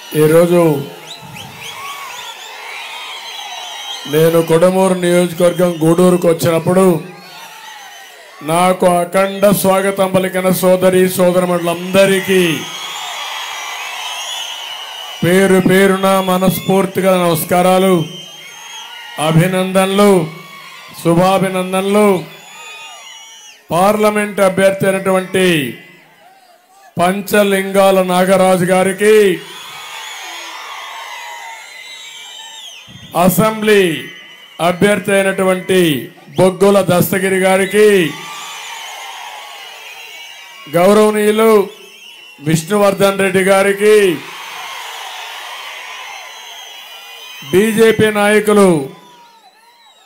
ఈరోజు నేను కొడమూరు నియోజకవర్గం గూడూరుకు వచ్చినప్పుడు నాకు అఖండ స్వాగతం పలికిన సోదరి సోదరమణులందరికీ పేరు పేరున మనస్ఫూర్తిగా నమస్కారాలు, అభినందనలు, శుభాభినందనలు. పార్లమెంట్ అభ్యర్థి అయినటువంటి పంచలింగాల నాగరాజు గారికి, అసెంబ్లీ అభ్యర్థి అయినటువంటి బొగ్గుల దస్తగిరి గారికి, గౌరవనీయులు విష్ణువర్ధన్ రెడ్డి గారికి, బీజేపీ నాయకులు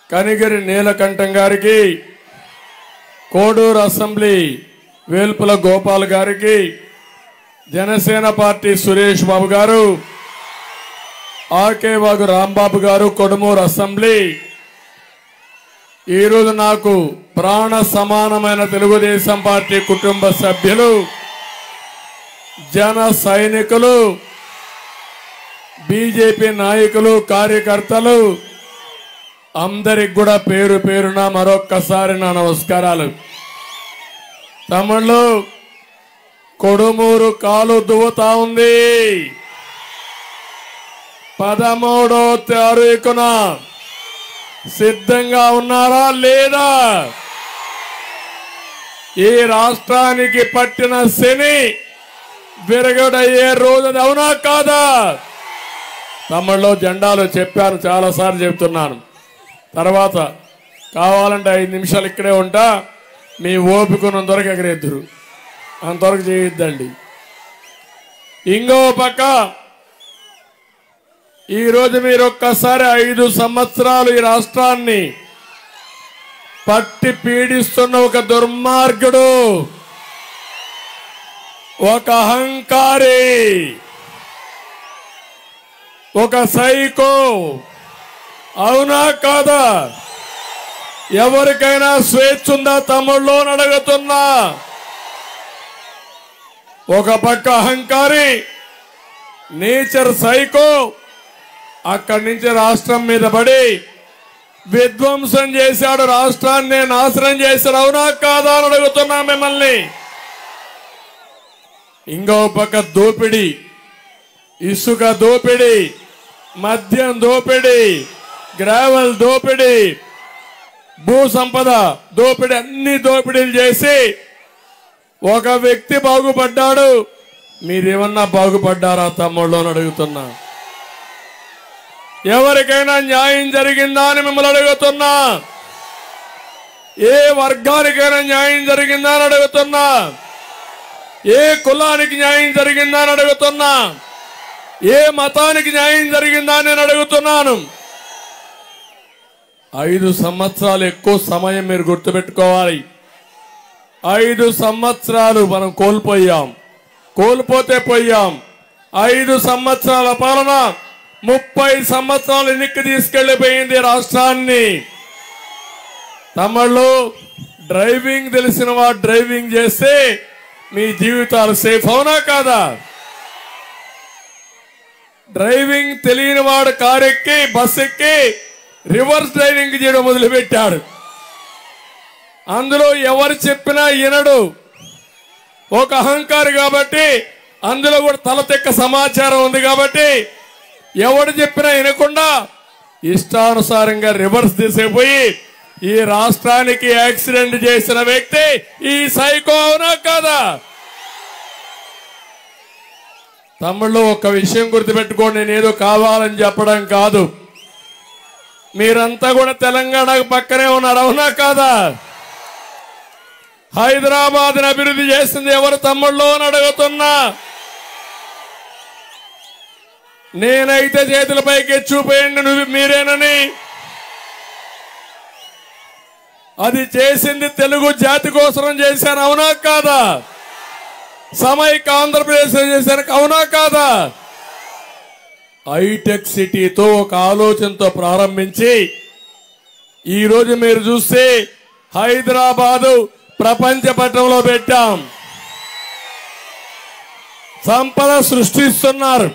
కనిగిరి నీలకంఠం గారికి, కోడూరు అసెంబ్లీ వేల్పుల గోపాల్ గారికి, జనసేన పార్టీ సురేష్ బాబు గారు, ఆర్కే వాగు రాంబాబు గారు, కొడమూరు అసెంబ్లీ. ఈరోజు నాకు ప్రాణ సమానమైన తెలుగుదేశం పార్టీ కుటుంబ సభ్యులు, జన సైనికులు, బీజేపీ నాయకులు, కార్యకర్తలు అందరికి కూడా పేరు పేరున మరొక్కసారి నా నమస్కారాలు. తమిళలో కొడుమూరు కాలు దువ్వుతా ఉంది. 13వ తారీఖున సిద్ధంగా ఉన్నారా లేదా? ఈ రాష్ట్రానికి పట్టిన శని విరగడయ్యే రోజు అవునా కాదా? తమిళలో జెండాలు చెప్పాను, చాలాసార్లు చెప్తున్నాను. తర్వాత కావాలంటే 5 నిమిషాలు ఇక్కడే ఉంటా, మీ ఓపికనంతవరకు ఎగరేద్దరు, అంతవరకు చేయొద్దండి. ఇంకో పక్క ఈరోజు మీరు ఒక్కసారి 5 సంవత్సరాలు ఈ రాష్ట్రాన్ని పట్టి పీడిస్తున్న ఒక దుర్మార్గుడు, ఒక అహంకారి, ఒక సైకో, అవునా కాదా? ఎవరికైనా స్వేచ్ఛ ఉందా తమ్ముళ్ళు అడుగుతున్నా. ఒక పక్క అహంకారి, నేచర్ సైకో, అక్కడి నుంచి రాష్ట్రం మీద పడి విధ్వంసం చేశాడు, రాష్ట్రాన్ని నాశనం చేశాడు, అవునా కాదా అని అడుగుతున్నా మిమ్మల్ని. ఇంకో పక్క దోపిడీ, ఇసుక దోపిడీ, మద్యం దోపిడీ, గ్రావెల్ దోపిడీ, భూ సంపద దోపిడీ, అన్ని దోపిడీలు చేసి ఒక వ్యక్తి బాగుపడ్డాడు. మీరేమన్నా బాగుపడ్డారా తమ్ముళ్ళు అని అడుగుతున్నా. ఎవరికైనా న్యాయం జరిగిందా అని మిమ్మల్ని అడుగుతున్నా. ఏ వర్గానికైనా న్యాయం జరిగిందా అని అడుగుతున్నా. ఏ కులానికి న్యాయం జరిగిందా అని అడుగుతున్నా. ఏ మతానికి న్యాయం జరిగిందా అని నేను అడుగుతున్నాను. 5 సంవత్సరాలు ఎక్కువ సమయం మీరు గుర్తుపెట్టుకోవాలి. 5 సంవత్సరాలు మనం కోల్పోతే పోయాం. 5 సంవత్సరాల పాలన 30 సంవత్సరాలు ఎన్నిక తీసుకెళ్లిపోయింది రాష్ట్రాన్ని. తమిళలో డ్రైవింగ్ తెలిసిన వాడు డ్రైవింగ్ చేస్తే మీ జీవితాలు సేఫ్, అవునా కాదా? డ్రైవింగ్ తెలియని వాడు కారు ఎక్కి బస్ ఎక్కి రివర్స్ డ్రైవింగ్ చేయడం మొదలుపెట్టాడు. అందులో ఎవరు చెప్పినా వినడు, ఒక అహంకారి కాబట్టి. అందులో కూడా తలతెక్క సమాచారం ఉంది కాబట్టి ఎవడు చెప్పినా వినకుండా ఇష్టానుసారంగా రివర్స్ తీసేపోయి ఈ రాష్ట్రానికి యాక్సిడెంట్ చేసిన వ్యక్తి ఈ సైకో, అవునా కాదా? తమిళలో ఒక విషయం గుర్తుపెట్టుకోండి, నేనేదో కావాలని చెప్పడం కాదు. మీరంతా కూడా తెలంగాణకు పక్కనే ఉన్నారు, అవునా కాదా? హైదరాబాద్ అభివృద్ధి చేసింది ఎవరు తమ్ముళ్ళు అని అడుగుతున్నా. నేనైతే చేతుల పైకి చూపేయండి నువ్వు మీరేనని. అది చేసింది తెలుగు జాతి కోసం చేశాను, అవునా కాదా? సమైక్య ఆంధ్రప్రదేశ్ చేశాను, అవునా కాదా? హైటెక్ సిటీతో ఒక ఆలోచనతో ప్రారంభించి ఈరోజు మీరు చూస్తే హైదరాబాదు ప్రపంచ పటంలో పెట్టాం. సంపద సృష్టిస్తున్నారు.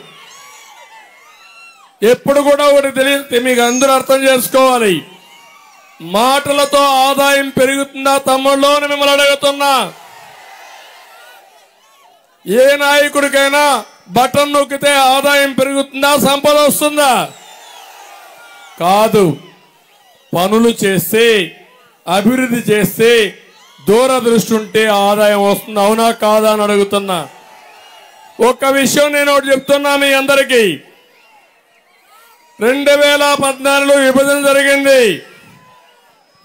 ఎప్పుడు కూడా ఒకటి తెలియదు, మీకు అందరూ అర్థం చేసుకోవాలి. మాటలతో ఆదాయం పెరుగుతుందా తమ్ముళ్ళు అని మిమ్మల్ని అడుగుతున్నా. ఏ నాయకుడికైనా బటన్ నొక్కితే ఆదాయం పెరుగుతుందా, సంపద వస్తుందా? కాదు. పనులు చేస్తే, అభివృద్ధి చేస్తే, దూరదృష్టి ఉంటే ఆదాయం వస్తుంది. అవునా కాదా అని అడుగుతున్నా. ఒక్క విషయం నేను ఒకటి చెప్తున్నా మీ అందరికీ. 2014లో విభజన జరిగింది.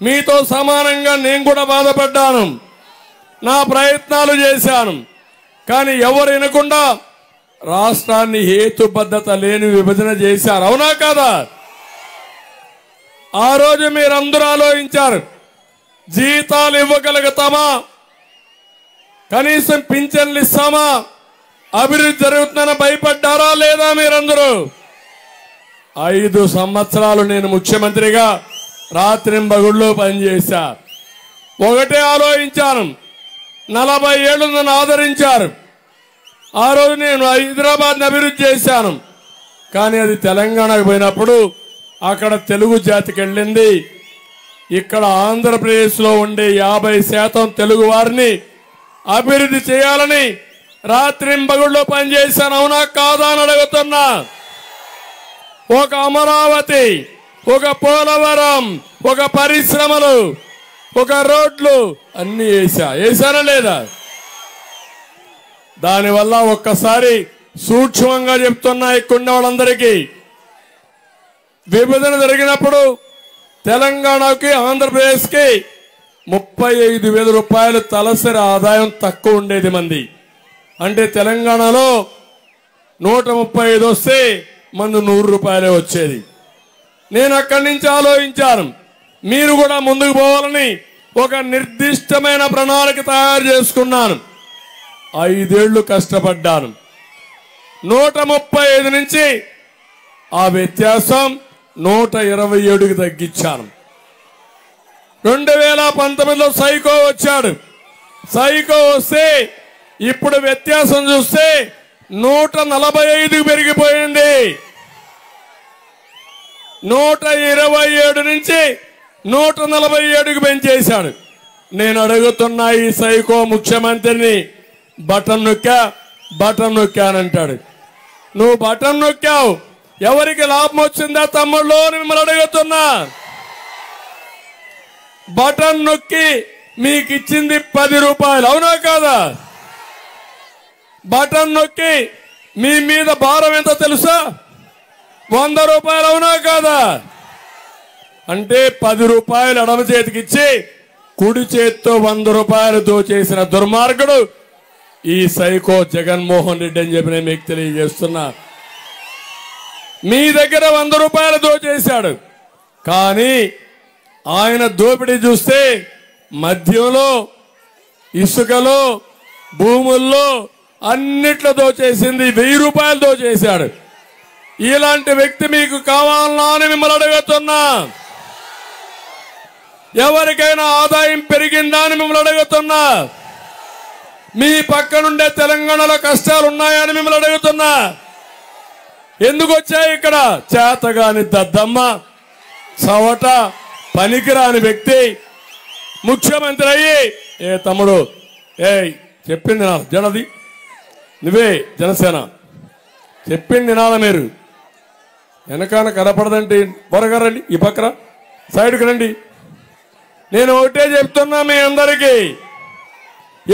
మీతో సమానంగా నేను కూడా బాధపడ్డాను, నా ప్రయత్నాలు చేశాను. కానీ ఎవరు వినకుండా రాష్ట్రాన్ని హేతుబద్ధత లేని విభజన చేశారు. అవునా కాదా? ఆ రోజు మీరందరూ ఆలోచించారు, జీతాలు ఇవ్వగలుగుతామా, కనీసం పింఛన్లు ఇస్తామా, అభివృద్ధి జరుగుతుందని భయపడ్డారా లేదా? మీరందరూ 5 సంవత్సరాలు నేను ముఖ్యమంత్రిగా రాత్రింబగుళ్ళు పనిచేశా. ఒకటే ఆలోచించాను, 40 ఏళ్ళు నన్ను ఆదరించారు. ఆ రోజు నేను హైదరాబాద్ని అభివృద్ధి చేశాను. కానీ అది తెలంగాణకు పోయినప్పుడు అక్కడ తెలుగు జాతికి వెళ్ళింది. ఇక్కడ ఆంధ్రప్రదేశ్లో ఉండే 50% తెలుగు వారిని అభివృద్ధి చేయాలని రాత్రింబగుళ్ళు పనిచేశాను. అవునా కాదా అని అడుగుతున్నా. ఒక అమరావతి, ఒక పోలవరం, ఒక పరిశ్రమలు, ఒక రోడ్లు అన్ని వేశానా లేదా? దానివల్ల ఒక్కసారి సూక్ష్మంగా చెప్తున్నా ఇక్కడ వాళ్ళందరికీ, విభజన జరిగినప్పుడు తెలంగాణకి ఆంధ్రప్రదేశ్కి 35,000 రూపాయలు తలసరి ఆదాయం తక్కువ ఉండేది మంది. అంటే తెలంగాణలో 135 వస్తే మంది 100 రూపాయలే వచ్చేది. నేను అక్కడి నుంచి ఆలోచించాను, మీరు కూడా ముందుకు పోవాలని ఒక నిర్దిష్టమైన ప్రణాళిక తయారు చేసుకున్నాను. 5 ఏళ్లు కష్టపడ్డాను. 135 నుంచి ఆ వ్యత్యాసం 127కి తగ్గించాను. 2019లో సైకో వచ్చాడు. సైకో వస్తే ఇప్పుడు వ్యత్యాసం చూస్తే 145కి పెరిగిపోయింది. 127 నుంచి 147కి పెంచేశాడు. నేను అడుగుతున్నా ఈ సైకో ముఖ్యమంత్రిని, బటన్ నొక్కానంటాడు. నువ్వు బటన్ నొక్కావు, ఎవరికి లాభం వచ్చిందా తమ్ముళ్ళు అని మిమ్మల్ని అడుగుతున్నా. బటన్ నొక్కి మీకు ఇచ్చింది 10 రూపాయలు. అవునా కాదా? బటన్ నొక్కి మీ మీద భారం ఎంత తెలుసా? 100 రూపాయలు. అవునా కాదా? అంటే 10 రూపాయలు ఎడమ చేతికి ఇచ్చి కుడి చేత్తో 100 రూపాయలు దోచేసిన దుర్మార్గుడు ఈ సైకో జగన్మోహన్ రెడ్డి అని చెప్పి నేను మీకు తెలియజేస్తున్నా. మీ దగ్గర 100 రూపాయలు దోచేశాడు. కానీ ఆయన దోపిడీ చూస్తే మద్యంలో, ఇసుకలో, భూముల్లో అన్నిట్లో దోచేసింది 1000 రూపాయలు దోచేశాడు. ఇలాంటి వ్యక్తి మీకు కావాలన్నా అని మిమ్మల్ని అడుగుతున్నా. ఎవరికైనా ఆదాయం పెరిగిందా అని మిమ్మల్ని అడుగుతున్నా. మీ పక్కనుండే తెలంగాణలో కష్టాలు ఉన్నాయని మిమ్మల్ని అడుగుతున్నా. ఎందుకు వచ్చాయి ఇక్కడ? చేతగాని దద్దమ్మ, చవట, పనికిరాని వ్యక్తి ముఖ్యమంత్రి అయ్యి, ఏ తమ్ముడు, చెప్పింది నా జనది, నువ్వే జనసేన చెప్పింది నాన్న, మీరు వెనకాల కనపడదంటే త్వరగా రండి, ఈ పక్కన సైడ్కి రండి. నేను ఒకటే చెప్తున్నా మీ అందరికీ,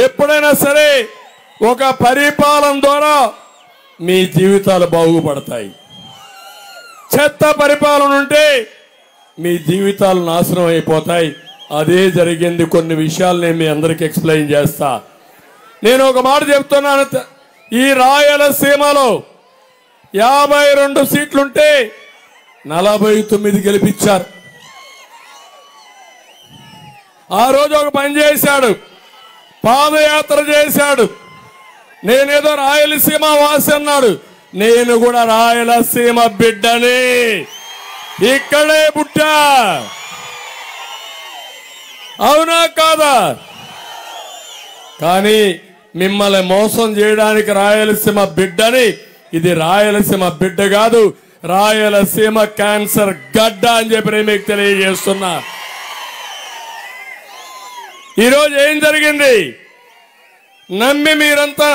ఎప్పుడైనా సరే ఒక పరిపాలన ద్వారా మీ జీవితాలు బాగుపడతాయి. చెత్త పరిపాలన ఉంటే మీ జీవితాలు నాశనం అయిపోతాయి. అదే జరిగింది. కొన్ని విషయాలు నేను మీ అందరికీ ఎక్స్ప్లెయిన్ చేస్తా. నేను ఒక మాట చెప్తున్నాను, ఈ రాయలసీమలో 52 సీట్లుంటే 49 గెలిపించారు. ఆ రోజు ఒక పని చేశాడు, పాదయాత్ర చేశాడు. నేనేదో రాయలసీమ వాసి అన్నాడు. నేను కూడా రాయలసీమ బిడ్డని, ఇక్కడే పుట్టా. అవునా కాదా? కానీ మిమ్మల్ని మోసం చేయడానికి రాయలసీమ బిడ్డని, ఇది రాయలసీమ బిడ్డ కాదు, రాయలసీమ క్యాన్సర్ గడ్డ అని చెప్పి మీకు తెలియజేస్తున్నా. ఈరోజు ఏం జరిగింది? నమ్మి మీరంతా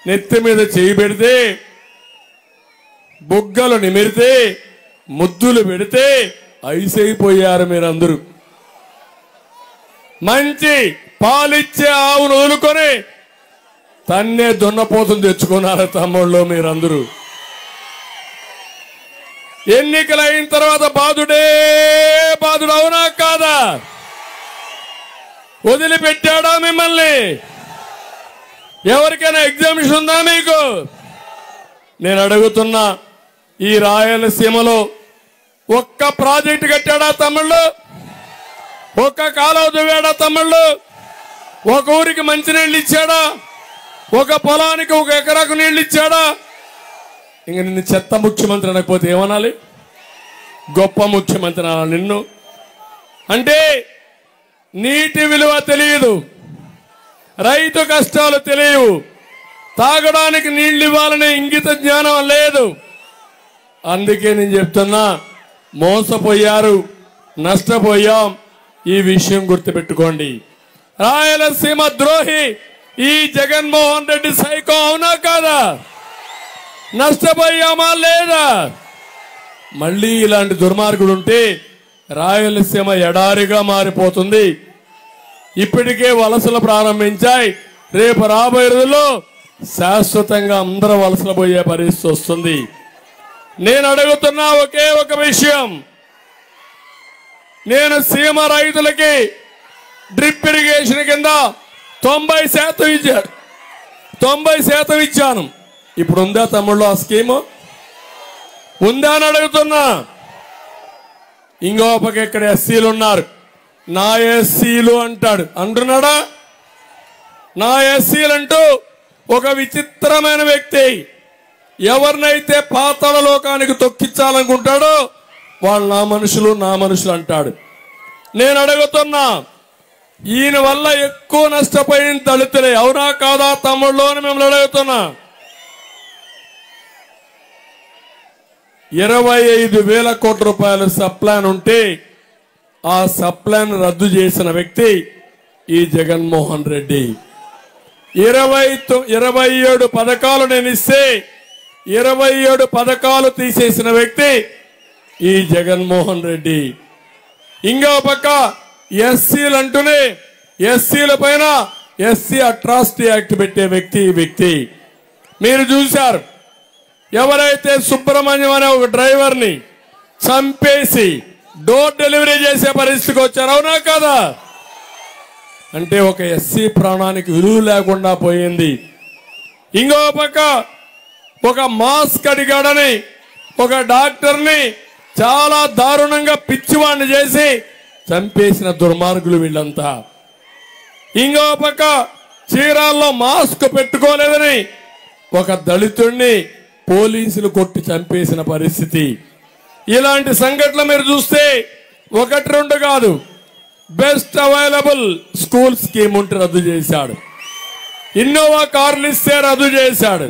నెత్తి మీద చేయి పెడితే, బుగ్గలు నిమిరితే, ముద్దులు పెడితే ఐసైపోయారు మీరందరూ. మంచి పాలిచ్చే ఆవును వదులుకొని తన్నే దున్నపోతులు తెచ్చుకున్నారు తమ్ముళ్ళు మీరందరూ. ఎన్నికలైన తర్వాత బాధుడే బాధుడు, అవునా కాదా? వదిలిపెట్టాడా మిమ్మల్ని? ఎవరికైనా ఎగ్జామిషన్ ఉందా మీకు? నేను అడుగుతున్నా, ఈ రాయలసీమలో ఒక్క ప్రాజెక్టు కట్టాడా తమ్ముళ్ళు? ఒక్క కాలువ దువ్వాడా తమ్ముళ్ళు? ఒక ఊరికి మంచినీళ్ళు ఇచ్చాడా? ఒక పొలానికి 1 ఎకరాకు నీళ్ళు ఇచ్చాడా? ఇంక నిన్ను చెత్త ముఖ్యమంత్రి అనకపోతే ఏమనాలి? గొప్ప ముఖ్యమంత్రి అనాలి నిన్ను. అంటే నీటి విలువ తెలియదు, రైతు కష్టాలు తెలియవు, తాగడానికి నీళ్లు ఇవ్వాలనే ఇంగిత జ్ఞానం లేదు. అందుకే నేను చెప్తున్నా, మోసపోయారు, నష్టపోయాం. ఈ విషయం గుర్తుపెట్టుకోండి. రాయలసీమ ద్రోహి ఈ జగన్మోహన్ రెడ్డి సైకో, అవునా కాదా? నష్టపోయామా లేదా? మళ్ళీ ఇలాంటి దుర్మార్గుడు ఉంటే రాయలసీమ ఎడారిగా మారిపోతుంది. ఇప్పటికే వలసలు ప్రారంభించాయి. రేపు రాబోయే రోజుల్లో శాశ్వతంగా అందరూ వలసలు పోయే పరిస్థితి వస్తుంది. నేను అడుగుతున్నా ఒకే ఒక విషయం. నేను సీమ రైతులకి డ్రిప్ ఇరిగేషన్ కింద 90% ఇచ్చాడు, 90% ఇచ్చాను. ఇప్పుడు ఉందా తమ్ముళ్ళు ఆ స్కీము? ఉందా అని అడుగుతున్నా. ఇంకో పక్క ఇక్కడ ఎస్సీలు ఉన్నారు. నా ఎస్సీలు అంటాడు, అంటున్నాడా? నా ఎస్సీలు అంటూ ఒక విచిత్రమైన వ్యక్తి. ఎవరినైతే పాతాళ లోకానికి తొక్కించాలనుకుంటాడో వాళ్ళు నా మనుషులు అంటాడు. నేను అడుగుతున్నా, ఈయన వల్ల ఎక్కువ నష్టపోయిన దళితులే, అవునా కాదా తమ్ముళ్ళు అని మిమ్మల్ని అడుగుతున్నా. 25,000 కోట్ల రూపాయల సప్లాన్ ఉంటే ఆ సప్లాన్ రద్దు చేసిన వ్యక్తి ఈ జగన్మోహన్ రెడ్డి. 27 పథకాలు నేను ఇస్తే 27 పథకాలు తీసేసిన వ్యక్తి ఈ జగన్మోహన్ రెడ్డి. ఇంకో పక్క ఎస్సీలు అంటూనే ఎస్సీల పైన ఎస్సీ అట్రాసిటీ యాక్ట్ పెట్టే వ్యక్తి ఈ వ్యక్తి. మీరు చూశారు, ఎవరైతే సుబ్రహ్మణ్యం అనే ఒక డ్రైవర్ని చంపేసి డోర్ డెలివరీ చేసే పరిస్థితికి వచ్చారు, అవునా కదా? అంటే ఒక ఎస్సీ ప్రాణానికి విలువ లేకుండా పోయింది. ఇంకో పక్క ఒక మాస్క్ అడిగాడని ఒక డాక్టర్ని చాలా దారుణంగా పిచ్చివాడిని చేసి చంపేసిన దుర్మార్గులు వీళ్ళంతా. ఇంకో పక్క చీరాల్లో మాస్క్ పెట్టుకోలేదని ఒక దళితుడిని పోలీసులు కొట్టి చంపేసిన పరిస్థితి. ఇలాంటి సంఘటనలు మీరు చూస్తే 1-2 కాదు. బెస్ట్ అవైలబుల్ స్కూల్ స్కీమ్ ఉంటే రద్దు చేశాడు. ఇన్నోవా కార్లు ఇస్తే రద్దు చేశాడు.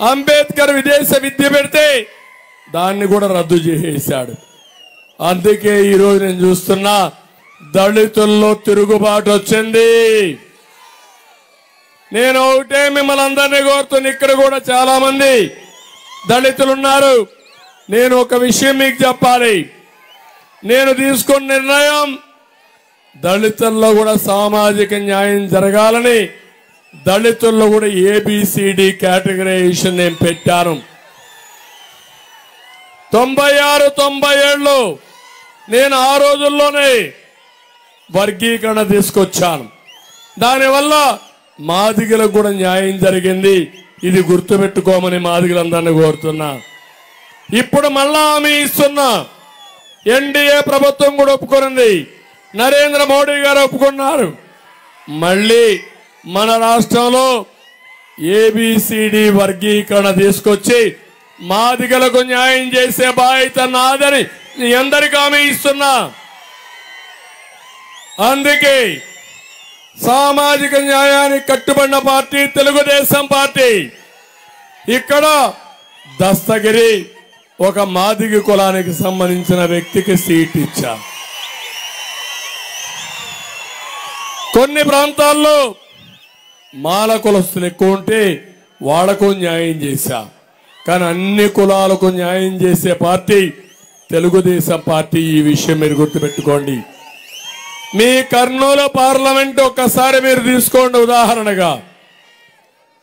అంబేద్కర్ విదేశ విద్య పెడితే దాన్ని కూడా రద్దు చేసేశాడు. అందుకే ఈరోజు నేను చూస్తున్నా, దళితుల్లో తిరుగుబాటు వచ్చింది. నేను ఒకటే మిమ్మల్ని అందరినీ కోరుతున్నా, ఇక్కడ కూడా చాలా మంది దళితులు ఉన్నారు. నేను ఒక విషయం మీకు చెప్పాలి. నేను తీసుకున్న నిర్ణయం దళితుల్లో కూడా సామాజిక న్యాయం జరగాలని, దళితుల్లో కూడా ABCD కేటగరైజేషన్ నేను పెట్టాను. 96-97లో నేను ఆ రోజుల్లోనే వర్గీకరణ తీసుకొచ్చాను. దానివల్ల మాదిగలకు కూడా న్యాయం జరిగింది. ఇది గుర్తుపెట్టుకోమని మాదిగలందరినీ కోరుతున్నా. ఇప్పుడు మళ్ళా హామీ ఇస్తున్నా, ఎన్డీఏ ప్రభుత్వం కూడా ఒప్పుకున్నది, నరేంద్ర మోడీ గారు ఒప్పుకున్నారు. మళ్ళీ మన రాష్ట్రంలో ABCD వర్గీకరణ తీసుకొచ్చి మాదిగలకు న్యాయం చేసే బాధ్యత నాదని మీ అందరికీ హామీ ఇస్తున్నా. అందుకే సామాజిక న్యాయానికి కట్టుబడిన పార్టీ తెలుగుదేశం పార్టీ. ఇక్కడ దస్తగిరి, ఒక మాదిగ కులానికి సంబంధించిన వ్యక్తికి సీట్ ఇచ్చా. కొన్ని ప్రాంతాల్లో మాల కులస్తులు ఎక్కువ ఉంటే వాళ్లకు న్యాయం చేశా. కానీ అన్ని కులాలకు న్యాయం చేసే పార్టీ తెలుగుదేశం పార్టీ. ఈ విషయం మీరు గుర్తుపెట్టుకోండి. మీ కర్నూలు పార్లమెంట్ ఒక్కసారి మీరు తీసుకోండి ఉదాహరణగా.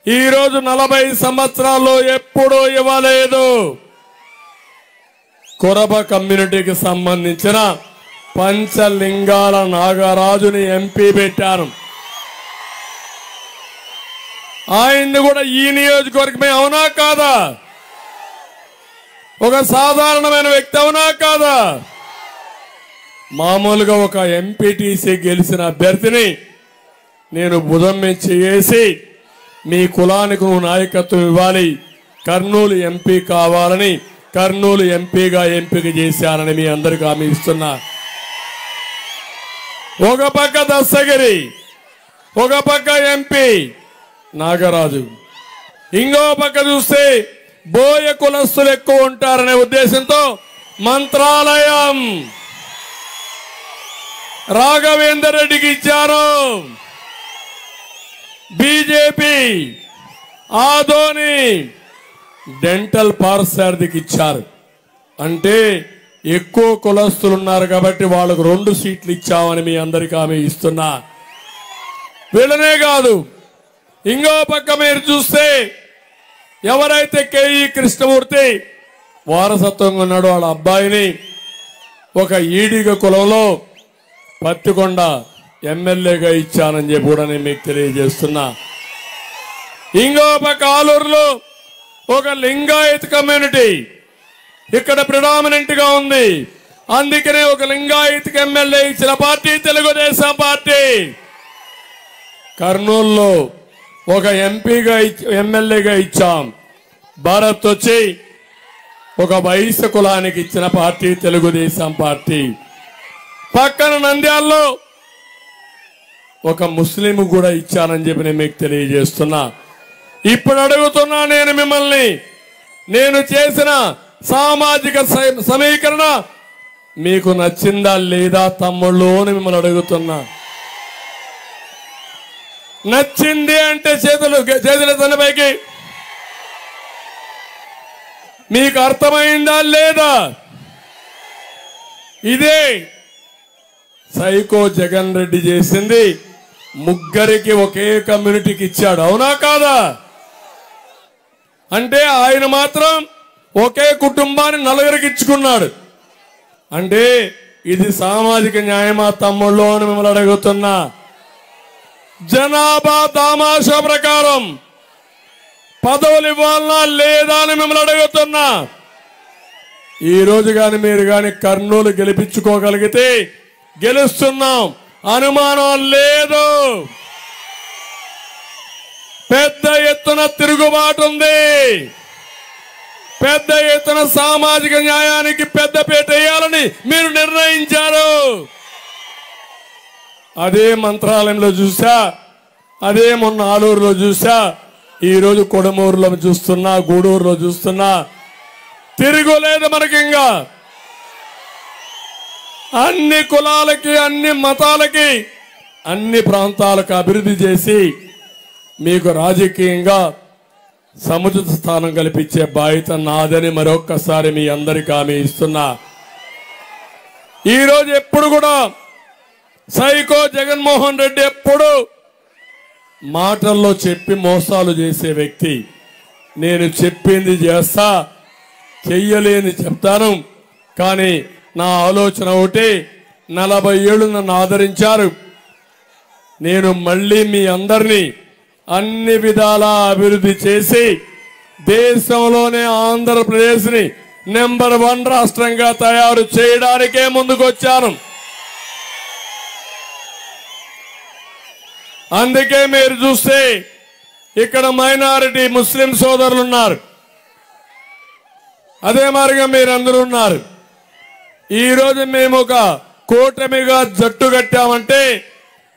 ఈరోజు 40 సంవత్సరాల్లో ఎప్పుడూ ఇవ్వలేదు. కొరబ కమ్యూనిటీకి సంబంధించిన పంచలింగాల నాగరాజుని ఎంపీ పెట్టాను. ఆయన్ని కూడా ఈ నియోజకవర్గమే. అవునా కాదా? ఒక సాధారణమైన వ్యక్తి అవునా కాదా? మామూలుగా ఒక ఎంపీటీసీ గెలిచిన అభ్యర్థిని నేను భుజం మీద చేసి మీ కులానికి నువ్వు నాయకత్వం ఇవ్వాలి, కర్నూలు ఎంపీ కావాలని కర్నూలు ఎంపీగా ఎంపిక చేశానని మీ అందరికీ హామీ ఇస్తున్నా. ఒక పక్క దస్తగిరి, ఒక పక్క ఎంపీ నాగరాజు, ఇంకో పక్క చూస్తే బోయ కులస్తులు ఎక్కువ ఉంటారనే ఉద్దేశంతో మంత్రాలయం రాఘవేందర్ రెడ్డికి ఇచ్చారు. బీజేపీ ఆదోని డెంటల్ పార్సారథికి ఇచ్చారు. అంటే ఎక్కువ కులస్తులు ఉన్నారు కాబట్టి వాళ్ళకు 2 సీట్లు ఇచ్చామని మీ అందరికీ హామీ ఇస్తున్నా. వీళ్ళనే కాదు, ఇంకో పక్క మీరు చూస్తే ఎవరైతే కేఈ కృష్ణమూర్తి వారసత్వంగా ఉన్నాడో వాళ్ళ అబ్బాయిని ఒక ఈడిగ కులంలో పత్తికొండ ఎమ్మెల్యేగా ఇచ్చానని చెప్పి కూడా నేను మీకు తెలియజేస్తున్నా. ఇంకో పక్క ఆలూరులో ఒక లింగాయత్ కమ్యూనిటీ ఇక్కడ ప్రిడామినెంట్ గా ఉంది. అందుకనే ఒక లింగాయత్ ఎమ్మెల్యే ఇచ్చిన పార్టీ తెలుగుదేశం పార్టీ. కర్నూలులో ఒక ఎంపీగా ఎమ్మెల్యేగా ఇచ్చాం. భారత్ వచ్చి ఒక వైశ్య కులానికి ఇచ్చిన పార్టీ తెలుగుదేశం పార్టీ. పక్కన నంద్యాలలో ఒక ముస్లిం కూడా ఇచ్చానని చెప్పి నేను మీకు తెలియజేస్తున్నా. ఇప్పుడు అడుగుతున్నా నేను మిమ్మల్ని, నేను చేసిన సామాజిక సమీకరణ మీకు నచ్చిందా లేదా తమ్ముళ్ళు అని మిమ్మల్ని అడుగుతున్నా. నచ్చింది అంటే చేతుల తనపైకి. మీకు అర్థమైందా లేదా? ఇదే సైకో జగన్ రెడ్డి చేసింది. ముగ్గురికి ఒకే కమ్యూనిటీకి ఇచ్చాడు. అవునా కాదా? అంటే ఆయన మాత్రం ఒకే కుటుంబాన్ని 4 ఇచ్చుకున్నాడు. అంటే ఇది సామాజిక న్యాయమా తమ్ముళ్ళు అని మిమ్మల్ని అడుగుతున్నా. జనాభా దామాషా ప్రకారం పదవులు ఇవ్వాలనా లేదా అని మిమ్మల్ని అడుగుతున్నా. ఈ రోజు గాని మీరు గాని కర్నూలు గెలిపించుకోగలిగితే గెలుస్తున్నాం, అనుమానం లేదు. పెద్ద ఎత్తున తిరుగుబాటు ఉంది. పెద్ద ఎత్తున సామాజిక న్యాయానికి పెద్దపీట వేయాలని మీరు నిర్ణయించారు. అదే మంత్రాలయంలో చూసా, అదే మొన్న ఆలూరులో చూసా, ఈ రోజు కొడమూరులో చూస్తున్నా, గూడూరులో చూస్తున్నా. తిరుగులేదు మనకి. ఇంకా అన్ని కులాలకి, అన్ని మతాలకి, అన్ని ప్రాంతాలకు అభివృద్ధి చేసి మీకు రాజకీయంగా సముచిత స్థానం కల్పించే బాధ్యత నాదని మరొక్కసారి మీ అందరికీ హామీ ఇస్తున్నా. ఈరోజు ఎప్పుడు కూడా సైకో జగన్మోహన్ రెడ్డి ఎప్పుడు మాటల్లో చెప్పి మోసాలు చేసే వ్యక్తి. నేను చెప్పింది చేస్తా, చెయ్యలేని చెప్తాను. కానీ నా ఆలోచన ఒకటి, 40 ఏళ్ళు నన్ను ఆదరించారు. నేను మళ్ళీ మీ అందరినీ అన్ని విధాలా అభివృద్ధి చేసి దేశంలోనే ఆంధ్రప్రదేశ్ని నెంబర్ 1 రాష్ట్రంగా తయారు చేయడానికే ముందుకొచ్చాను. అందుకే మీరు చూస్తే ఇక్కడ మైనారిటీ ముస్లిం సోదరులు ఉన్నారు, అదే మార్గం మీరందరూ ఉన్నారు. ఈరోజు మేము ఒక కూటమిగా జట్టు కట్టామంటే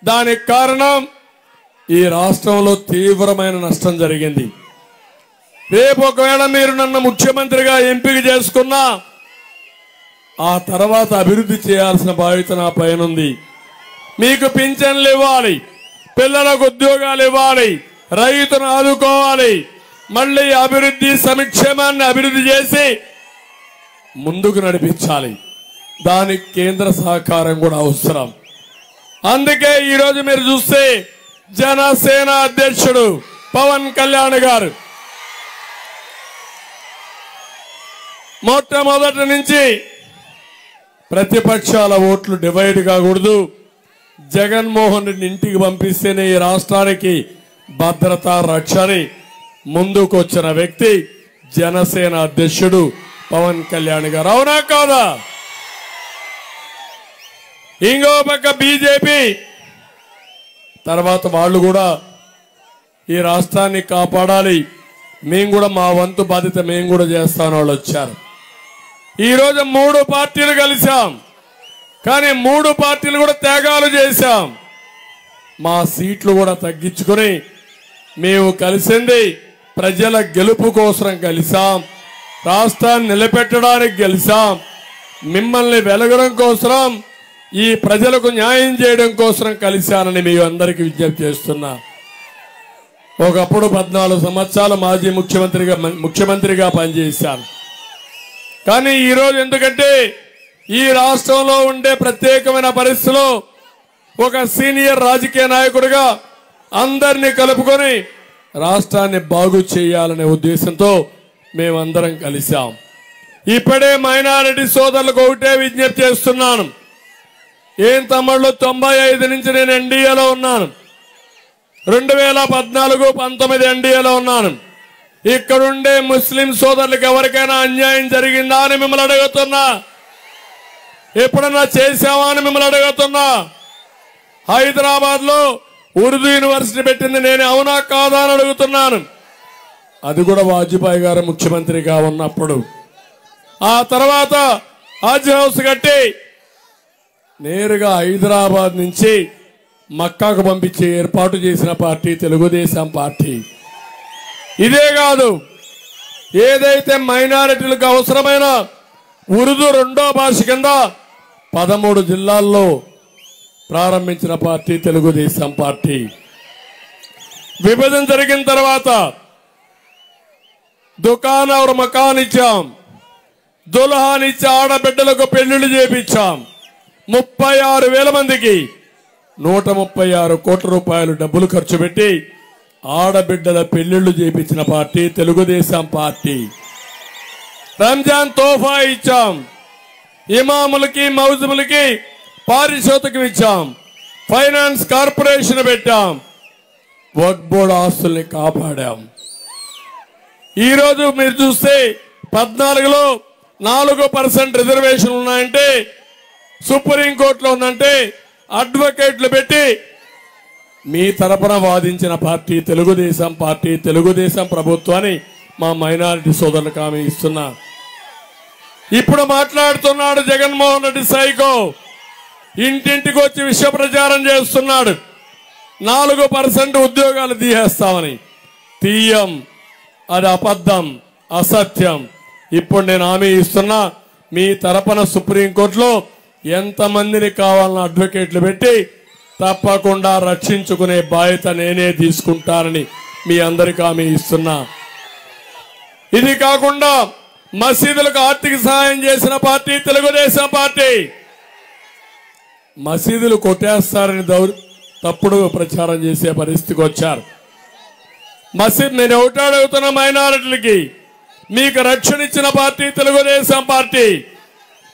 దానికి కారణం ఈ రాష్ట్రంలో తీవ్రమైన నష్టం జరిగింది. రేపు ఒకవేళ మీరు నన్ను ముఖ్యమంత్రిగా ఎంపిక చేసుకున్నా ఆ తర్వాత అభివృద్ధి చేయాల్సిన బాధ్యత నా పైన ఉంది. మీకు పింఛన్లు ఇవ్వాలి, పిల్లలకు ఉద్యోగాలు ఇవ్వాలి, రైతును ఆదుకోవాలి, మళ్ళీ అభివృద్ధి సంక్షేమాన్ని అభివృద్ధి చేసి ముందుకు నడిపించాలి. దానికి కేంద్ర సహకారం కూడా అవసరం. అందుకే ఈరోజు మీరు చూస్తే జనసేన అధ్యక్షుడు పవన్ కళ్యాణ్ గారు మొట్టమొదటి నుంచి ప్రతిపక్షాల ఓట్లు డివైడ్ కాకూడదు, జగన్మోహన్ రెడ్డి ఇంటికి పంపిస్తేనే ఈ రాష్ట్రానికి భద్రత రక్షని ముందుకు వచ్చిన వ్యక్తి జనసేన అధ్యక్షుడు పవన్ కళ్యాణ్ గారు. అవునా కాదా? ఇంకో పక్క బీజేపీ తర్వాత వాళ్ళు కూడా ఈ రాష్ట్రాన్ని కాపాడాలి, మేము కూడా మా వంతు బాధ్యత మేము కూడా చేస్తామని వాళ్ళు వచ్చారు. ఈరోజు 3 పార్టీలు కలిసాం, కానీ 3 పార్టీలు కూడా త్యాగాలు చేశాం. మా సీట్లు కూడా తగ్గించుకుని మేము కలిసింది ప్రజల గెలుపు కోసం కలిసాం, రాష్ట్రాన్ని నిలబెట్టడానికి గెలిచాం, మిమ్మల్ని వెలగడం కోసం, ఈ ప్రజలకు న్యాయం చేయడం కోసం కలిశానని మీ అందరికీ విజ్ఞప్తి చేస్తున్నా. ఒకప్పుడు 14 సంవత్సరాలు మాజీ ముఖ్యమంత్రిగా పనిచేశాను. కానీ ఈరోజు ఎందుకంటే ఈ రాష్ట్రంలో ఉండే ప్రత్యేకమైన పరిస్థితుల్లో ఒక సీనియర్ రాజకీయ నాయకుడిగా అందరినీ కలుపుకొని రాష్ట్రాన్ని బాగు చేయాలనే ఉద్దేశంతో మేమందరం కలిశాం. ఇప్పుడే మైనారిటీ సోదరులకు ఒకటే విజ్ఞప్తి చేస్తున్నాను. ఏం తమ్ముళ్ళు, 95 నుంచి నేను ఎన్డీఏలో ఉన్నాను, 2014-19 ఎన్డీఏలో ఉన్నాను. ఇక్కడుండే ముస్లిం సోదరులకు ఎవరికైనా అన్యాయం జరిగిందా అని మిమ్మల్ని అడుగుతున్నా, ఎప్పుడన్నా చేశావా అని మిమ్మల్ని అడుగుతున్నా. హైదరాబాద్ లో ఉర్దూ యూనివర్సిటీ పెట్టింది నేను, అవునా కాదా అని అడుగుతున్నాను. అది కూడా వాజ్పేయి గారు ముఖ్యమంత్రిగా ఉన్నప్పుడు. ఆ తర్వాత హజ్ హౌస్ కట్టి నేరుగా హైదరాబాద్ నుంచి మక్కాకు పంపించి ఏర్పాటు చేసిన పార్టీ తెలుగుదేశం పార్టీ. ఇదే కాదు, ఏదైతే మైనారిటీలకు అవసరమైన ఉర్దూ 2వ భాష కింద 13 జిల్లాల్లో ప్రారంభించిన పార్టీ తెలుగుదేశం పార్టీ. విభజన జరిగిన తర్వాత దుకాన్ और మకాన్ ఇచ్చాం, దుల్హాన్ ఇచ్చి ఆడబిడ్డలకు పెళ్లిళ్లు చేపించాం. 36,000 మందికి 136 కోట్ల రూపాయలు డబ్బులు ఖర్చు పెట్టి ఆడబిడ్డల పెళ్లిళ్లు చేపించిన పార్టీ తెలుగుదేశం పార్టీ. రంజాన్ తోఫా ఇచ్చాం, ఇమాములకి మౌజుములకి పారితోషికం ఇచ్చాం, ఫైనాన్స్ కార్పొరేషన్ పెట్టాం, వక్ఫ్ బోర్డు ఆస్తుల్ని కాపాడాం. ఈరోజు మీరు చూస్తే 14లో 4% రిజర్వేషన్ ఉన్నాయంటే, సుప్రీంకోర్టులో ఉందంటే అడ్వకేట్లు పెట్టి మీ తరపున వాదించిన పార్టీ తెలుగుదేశం పార్టీ, తెలుగుదేశం ప్రభుత్వాన్ని మా మైనారిటీ సోదరులకు హామీ ఇస్తున్నా. ఇప్పుడు మాట్లాడుతున్నాడు జగన్మోహన్ రెడ్డి సైకో, ఇంటింటికి వచ్చి విష ప్రచారం చేస్తున్నాడు. 4% ఉద్యోగాలు తీసేస్తామని. తీయం, అది అబద్ధం, అసత్యం. ఇప్పుడు నేను హామీ ఇస్తున్నా, మీ తరపున సుప్రీంకోర్టులో ఎంతమందిని కావాలన్న అడ్వకేట్లు పెట్టి తప్పకుండా రక్షించుకునే బాధ్యత నేనే తీసుకుంటానని మీ అందరికీ హామీ ఇస్తున్నా. ఇది కాకుండా మసీదులకు ఆర్థిక సహాయం చేసిన పార్టీ తెలుగుదేశం పార్టీ. మసీదులు కొట్టేస్తారని తప్పుడు ప్రచారం చేసే పరిస్థితికి వచ్చారు. మసీద్ నేను ఒకటి అడుగుతున్న మైనారిటీలకి, మీకు రక్షణ ఇచ్చిన పార్టీ తెలుగుదేశం పార్టీ,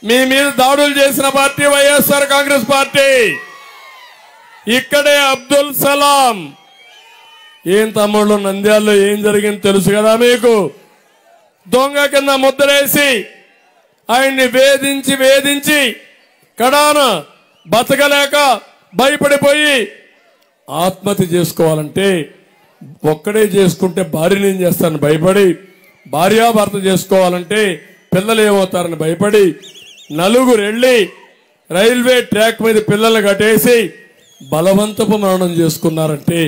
మీ మీద దాడులు చేసిన పార్టీ వైఎస్ఆర్ కాంగ్రెస్ పార్టీ. ఇక్కడే అబ్దుల్ సలాం, ఏం తమ్ముళ్ళు నంద్యాలలో ఏం జరిగింది తెలుసు కదా మీకు. దొంగ కింద ముద్రేసి ఆయన్ని వేధించి వేధించి కడాన బతకలేక భయపడిపోయి ఆత్మహత్య చేసుకోవాలంటే ఒక్కడే చేసుకుంటే భార్యను ఏం చేస్తారని భయపడి, భార్యాభర్త చేసుకోవాలంటే పిల్లలు ఏమవుతారని భయపడి 4 వెళ్ళి రైల్వే ట్రాక్ మీద పిల్లలు కట్టేసి బలవంతపు మరణం చేసుకున్నారంటే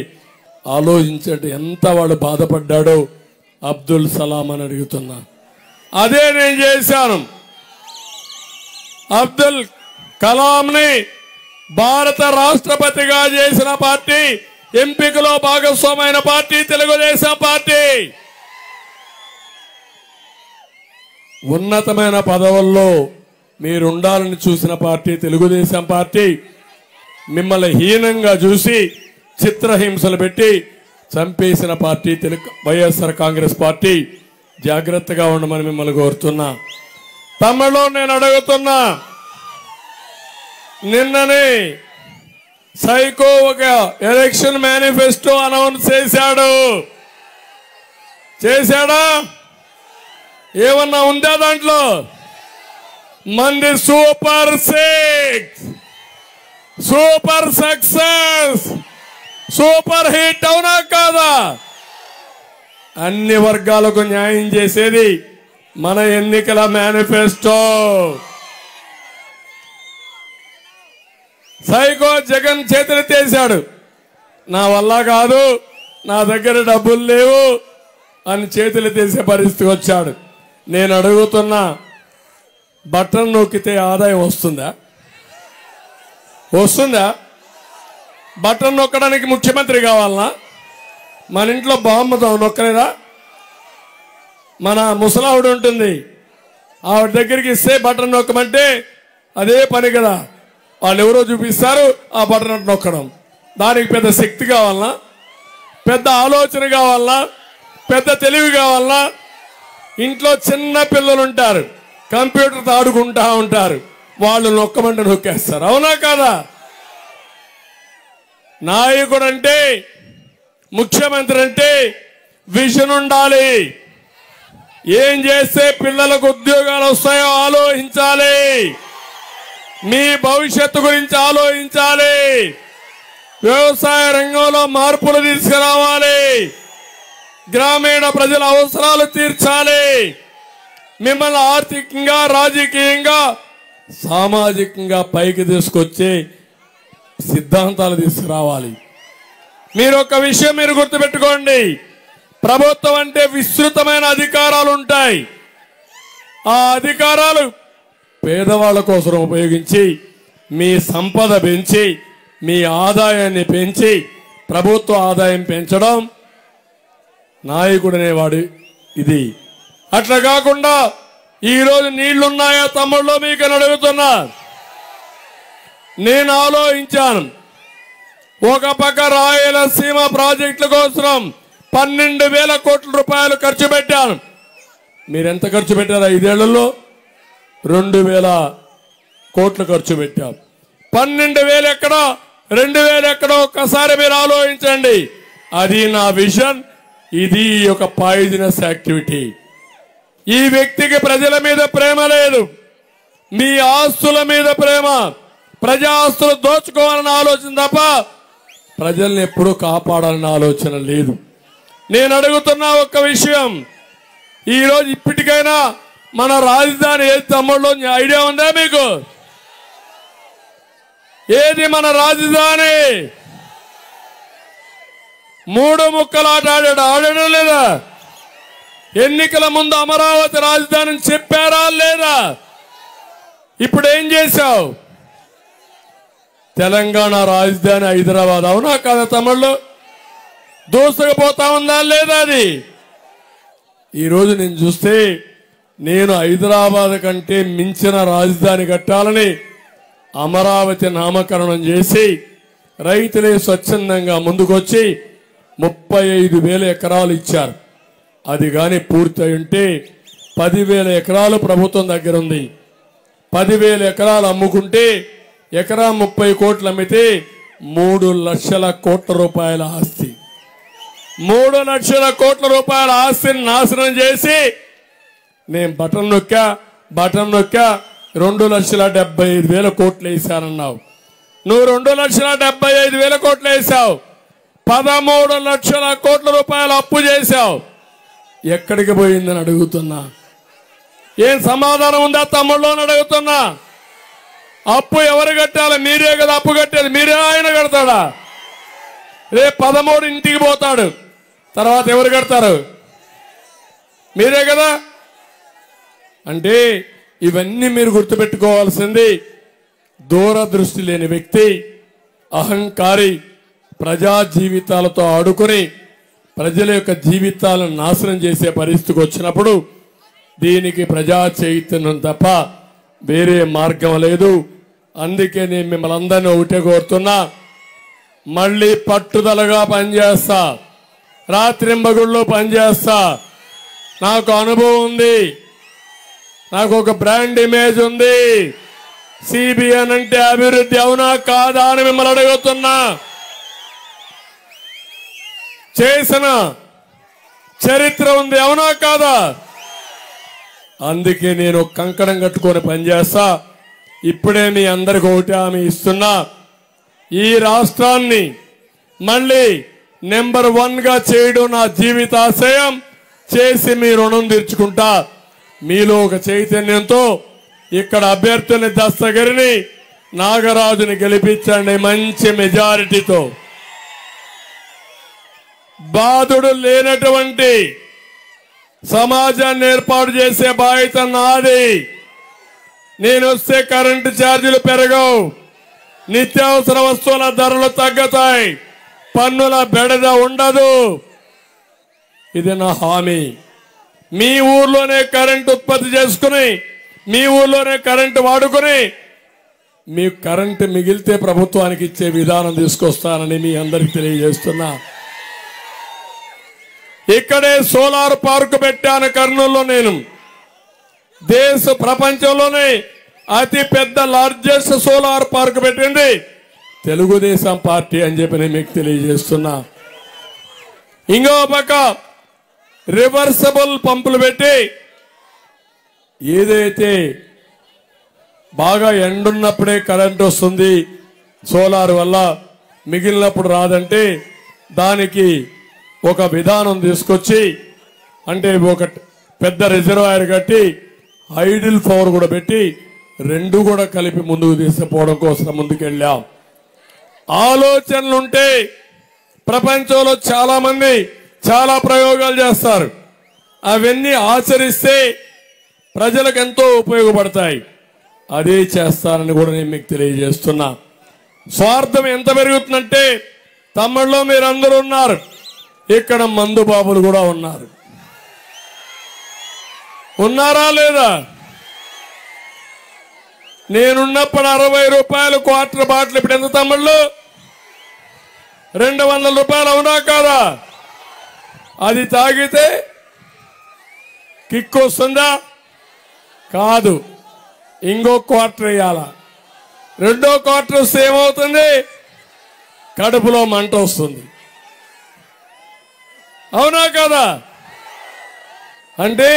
ఆలోచించండి ఎంత వాడు బాధపడ్డాడో. అబ్దుల్ సలాం అని అడుగుతున్నా. అదే నేను చేశాను. అబ్దుల్ కలాంని భారత రాష్ట్రపతిగా చేసిన పార్టీ, ఎంపికలో భాగస్వామైన పార్టీ తెలుగుదేశం పార్టీ. ఉన్నతమైన పదవుల్లో మీరుండాలని చూసిన పార్టీ తెలుగుదేశం పార్టీ. మిమ్మల్ని హీనంగా చూసి చిత్రహింసలు పెట్టి చంపేసిన పార్టీ వైఎస్ఆర్ కాంగ్రెస్ పార్టీ. జాగ్రత్తగా ఉండమని మిమ్మల్ని కోరుతున్నా. తమిళలో నేను అడుగుతున్నా, నిన్ననే సైకో ఒక ఎలక్షన్ మేనిఫెస్టో అనౌన్స్ చేశాడా? ఏమన్నా ఉందా దాంట్లో? మంది super 6, super success, super hit అవునా కాదా? అన్ని వర్గాలకు న్యాయం చేసేది మన ఎన్నికల మేనిఫెస్టో. సైకో జగన్ చేతులు తీశాడు. నా వల్ల కాదు, నా దగ్గర డబ్బులు లేవు అని చేతులు తీసే పరిస్థితి వచ్చాడు. నేను అడుగుతున్నా, బటన్ నొక్కితే ఆదాయం వస్తుందా? బటన్ నొక్కడానికి ముఖ్యమంత్రి కావాలనా? మన ఇంట్లో బామ్మతో నొక్కలేదా? మన ముసలావిడ ఉంటుంది, ఆవిడ దగ్గరికి ఇస్తే బటన్ నొక్కమంటే అదే పని కదా. వాళ్ళు ఎవరో చూపిస్తారు, ఆ బటన్ నొక్కడం. దానికి పెద్ద శక్తి కావాలనా? పెద్ద ఆలోచన కావాలనా? పెద్ద తెలివి కావాలనా? ఇంట్లో చిన్న పిల్లలు ఉంటారు, కంప్యూటర్తో ఆడుకుంటా ఉంటారు, వాళ్ళు నొక్కమంటే నొక్కేస్తారు. అవునా కాదా? నాయకుడు అంటే, ముఖ్యమంత్రి అంటే విజన్ ఉండాలి. ఏం చేస్తే పిల్లలకు ఉద్యోగాలు వస్తాయో ఆలోచించాలి. మీ భవిష్యత్తు గురించి ఆలోచించాలి. వ్యవసాయ రంగంలో మార్పులు తీసుకురావాలి. గ్రామీణ ప్రజల అవసరాలు తీర్చాలి. మిమ్మల్ని ఆర్థికంగా, రాజకీయంగా, సామాజికంగా పైకి తీసుకొచ్చే సిద్ధాంతాలు తీసుకురావాలి. మీరు ఒక విషయం మీరు గుర్తుపెట్టుకోండి, ప్రభుత్వం అంటే విస్తృతమైన అధికారాలు ఉంటాయి. ఆ అధికారాలు పేదవాళ్ల కోసం ఉపయోగించి మీ సంపద పెంచి, మీ ఆదాయాన్ని పెంచి, ప్రభుత్వ ఆదాయం పెంచడం నాయకుడు అనేవాడు ఇది. అట్లా కాకుండా ఈరోజు నీళ్లున్నాయా తమ్ముళ్ళు మీకు అని అడుగుతున్నా. నేను ఆలోచించాను, ఒక పక్క రాయలసీమ ప్రాజెక్టుల కోసం 12,000 కోట్ల రూపాయలు ఖర్చు పెట్టాను. మీరెంత ఖర్చు పెట్టారు? 5 ఏళ్లలో 2,000 కోట్లు ఖర్చు పెట్టాం. 12,000 ఎక్కడ, 2,000 ఎక్కడ? ఒక్కసారి మీరు ఆలోచించండి. అది నా విజన్. ఇది ఒక పాయిజనస్ యాక్టివిటీ. ఈ వ్యక్తికి ప్రజల మీద ప్రేమ లేదు, మీ ఆస్తుల మీద ప్రేమ. ప్రజా ఆస్తులు దోచుకోవాలన్న ఆలోచన తప్ప ప్రజల్ని ఎప్పుడూ కాపాడాలన్న ఆలోచన లేదు. నేను అడుగుతున్నా ఒక్క విషయం, ఈరోజు ఇప్పటికైనా మన రాజధాని ఏది తమ్ముళ్ళు? ఐడియా ఉందా మీకు? ఏది మన రాజధాని? 3 ముక్కలాట ఆడాడా లేదా? ఎన్నికల ముందు అమరావతి రాజధాని చెప్పారా లేదా? ఇప్పుడు ఏం చేశావు? తెలంగాణ రాజధాని హైదరాబాద్. అవునా కాదా తమ్ముళ్ళు? దూసుకుపోతా ఉందా లేదా? అది ఈరోజు నేను చూస్తే, నేను హైదరాబాద్ కంటే మించిన రాజధాని కట్టాలని అమరావతి నామకరణం చేసి రైతులే స్వచ్ఛందంగా ముందుకొచ్చి 35,000 ఎకరాలు ఇచ్చారు. అది కానీ పూర్తయి ఉంటే 10,000 ఎకరాలు ప్రభుత్వం దగ్గర ఉంది. 10,000 ఎకరాలు అమ్ముకుంటే ఎకరా 30 కోట్లు అమ్మితే 3 లక్షల కోట్ల రూపాయల ఆస్తి. 3 లక్షల కోట్ల రూపాయల ఆస్తిని నాశనం చేసి నేను బటన్ నొక్కా 2,75,000 కోట్లు వేశానన్నావు. నువ్వు 2,75,000 కోట్లు వేశావు. 13 లక్షల కోట్ల రూపాయలు అప్పు చేశావు. ఎక్కడికి పోయిందని అడుగుతున్నా. ఏం సమాధానం ఉందా తమ్ముళ్ళు అని అడుగుతున్నా. అప్పు ఎవరు కట్టాలి? మీరే కదా అప్పు కట్టేది. మీరే ఆయన కడతాడా? రేపు 13 ఇంటికి పోతాడు, తర్వాత ఎవరు కడతారు? మీరే కదా. అంటే ఇవన్నీ మీరు గుర్తుపెట్టుకోవాల్సింది. దూరదృష్టి లేని వ్యక్తి, అహంకారి, ప్రజా జీవితాలతో ఆడుకొని ప్రజల యొక్క జీవితాలను నాశనం చేసే పరిస్థితికి వచ్చినప్పుడు దీనికి ప్రజా చైతన్యం తప్ప వేరే మార్గం లేదు. అందుకే నేను మిమ్మల్ని అందరినీ ఒకటే కోరుతున్నా, మళ్ళీ పట్టుదలగా పనిచేస్తా, రాత్రింబగుళ్ళలో పనిచేస్తా. నాకు అనుభవం ఉంది, నాకు ఒక బ్రాండ్ ఇమేజ్ ఉంది. సిబిఎన్ అంటే అభివృద్ధి అవునా కాదా అని మిమ్మల్ని అడుగుతున్నా. చేసిన చరిత్ర ఉంది, అవునా కాదా? అందుకే నేను కంకణం కట్టుకొని పనిచేస్తా. ఇప్పుడే మీ అందరికి ఒకటి హామీ ఇస్తున్నా, ఈ రాష్ట్రాన్ని మళ్ళీ నెంబర్ 1 గా చేయడం నా జీవితాశయం. చేసి మీ రుణం తీర్చుకుంటా. మీలో ఒక చైతన్యంతో ఇక్కడ అభ్యర్థుల్ని దస్తగిరిని, నాగరాజుని గెలిపించండి మంచి మెజారిటీతో. బాధుడు లేనటువంటి సమాజాన్ని ఏర్పాటు చేసే బాధ్యత నాది. నేను వస్తే కరెంటు ఛార్జీలు పెరగవు, నిత్యావసర వస్తువుల ధరలు తగ్గుతాయి, పన్నుల బెడద ఉండదు. ఇది నా హామీ. మీ ఊర్లోనే కరెంటు ఉత్పత్తి చేసుకుని, మీ ఊర్లోనే కరెంటు వాడుకుని, మీ కరెంటు మిగిలితే ప్రభుత్వానికి ఇచ్చే విధానం తీసుకొస్తానని మీ అందరికి తెలియజేస్తున్నా. ఇక్కడే సోలార్ పార్క్ పెట్టాను కర్నూలులో. నేను ప్రపంచంలోనే అతి పెద్ద లార్జెస్ట్ సోలార్ పార్క్ పెట్టింది తెలుగుదేశం పార్టీ అని చెప్పి నేను మీకు తెలియజేస్తున్నా. ఇంకో పక్క రివర్సబుల్ పంపులు పెట్టి, ఏదైతే బాగా ఎండున్నప్పుడే కరెంట్ వస్తుంది సోలార్ వల్ల, మిగిలినప్పుడు రాదంటే దానికి ఒక విధానం తీసుకొచ్చి, అంటే ఒక పెద్ద రిజర్వాయర్ కట్టి ఐడిల్ పవర్ కూడా పెట్టి రెండు కూడా కలిపి ముందుకు తీసుకుపోవడం కోసం ముందుకెళ్ళాం. ఆలోచనలుంటే ప్రపంచంలో చాలా మంది చాలా ప్రయోగాలు చేస్తారు. అవన్నీ ఆచరిస్తే ప్రజలకు ఎంతో ఉపయోగపడతాయి. అదే చేస్తానని కూడా నేను మీకు తెలియజేస్తున్నా. స్వార్థం ఎంత పెరుగుతుందంటే, తమిళలో మీరందరూ ఉన్నారు, ఇక్కడ మందు బాబులు కూడా ఉన్నారు. ఉన్నారా లేదా? నేనున్నప్పుడు 60 రూపాయలు క్వార్టర్ బాటిల్, ఇప్పుడు ఎంత తమ్ముళ్ళు? 200 రూపాయలు, అవునా కాదా? అది తాగితే కిక్ వస్తుందా? కాదు. ఇంకో క్వార్టర్ వేయాలా. రెండో క్వార్టర్ వస్తే ఏమవుతుంది? కడుపులో మంట వస్తుంది, అవునా కదా? అంటే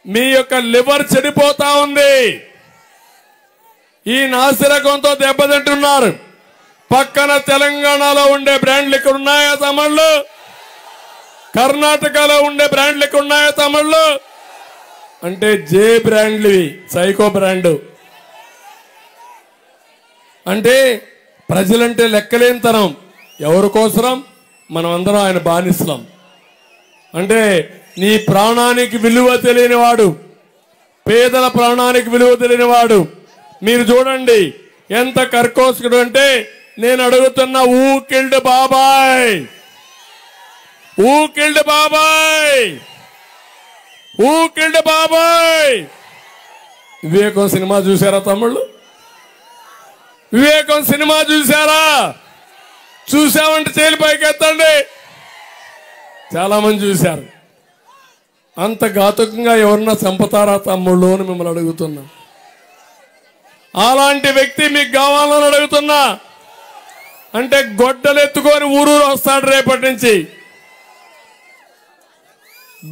మీ యొక్క లివర్ చెడిపోతా ఉంది. ఈ నాసిరకంతో దెబ్బతింటున్నారు. పక్కన తెలంగాణలో ఉండే బ్రాండ్లు ఇక్కడ ఉన్నాయా తమిళ్ళు? కర్ణాటకలో ఉండే బ్రాండ్లు ఇక్కడ ఉన్నాయా తమిళ్ళు? అంటే జే బ్రాండ్లు, సైకో బ్రాండ్. అంటే ప్రజలంటే లెక్కలేనితనం. ఎవరి కోసరం? మనం అందరం ఆయన బానిసలం. అంటే నీ ప్రాణానికి విలువ తెలియనివాడు, పేదల ప్రాణానికి విలువ తెలియనివాడు. మీరు చూడండి ఎంత కర్కోశకుడు అంటే, నేను అడుగుతున్న ఊ కిల్డ్ బాబాయ్, ఊ కిల్డ్ బాబాయ్, ఊ కిల్డ్ బాబాయ్. వివేకం సినిమా చూసారా తమ్ముళ్ళు? వివేకం సినిమా చూసారా? చూసామంటే చేలి పైకి ఎత్తండి. చాలా మంది చూశారు. అంత ఘాతుకంగా ఎవరన్నా చంపుతారా తమ్ముళ్ళు అని మిమ్మల్ని అడుగుతున్నా. అలాంటి వ్యక్తి మీకు కావాలని అడుగుతున్నా. అంటే గొడ్డలు ఎత్తుకొని ఊరూరు వస్తాడు రేపటి నుంచి.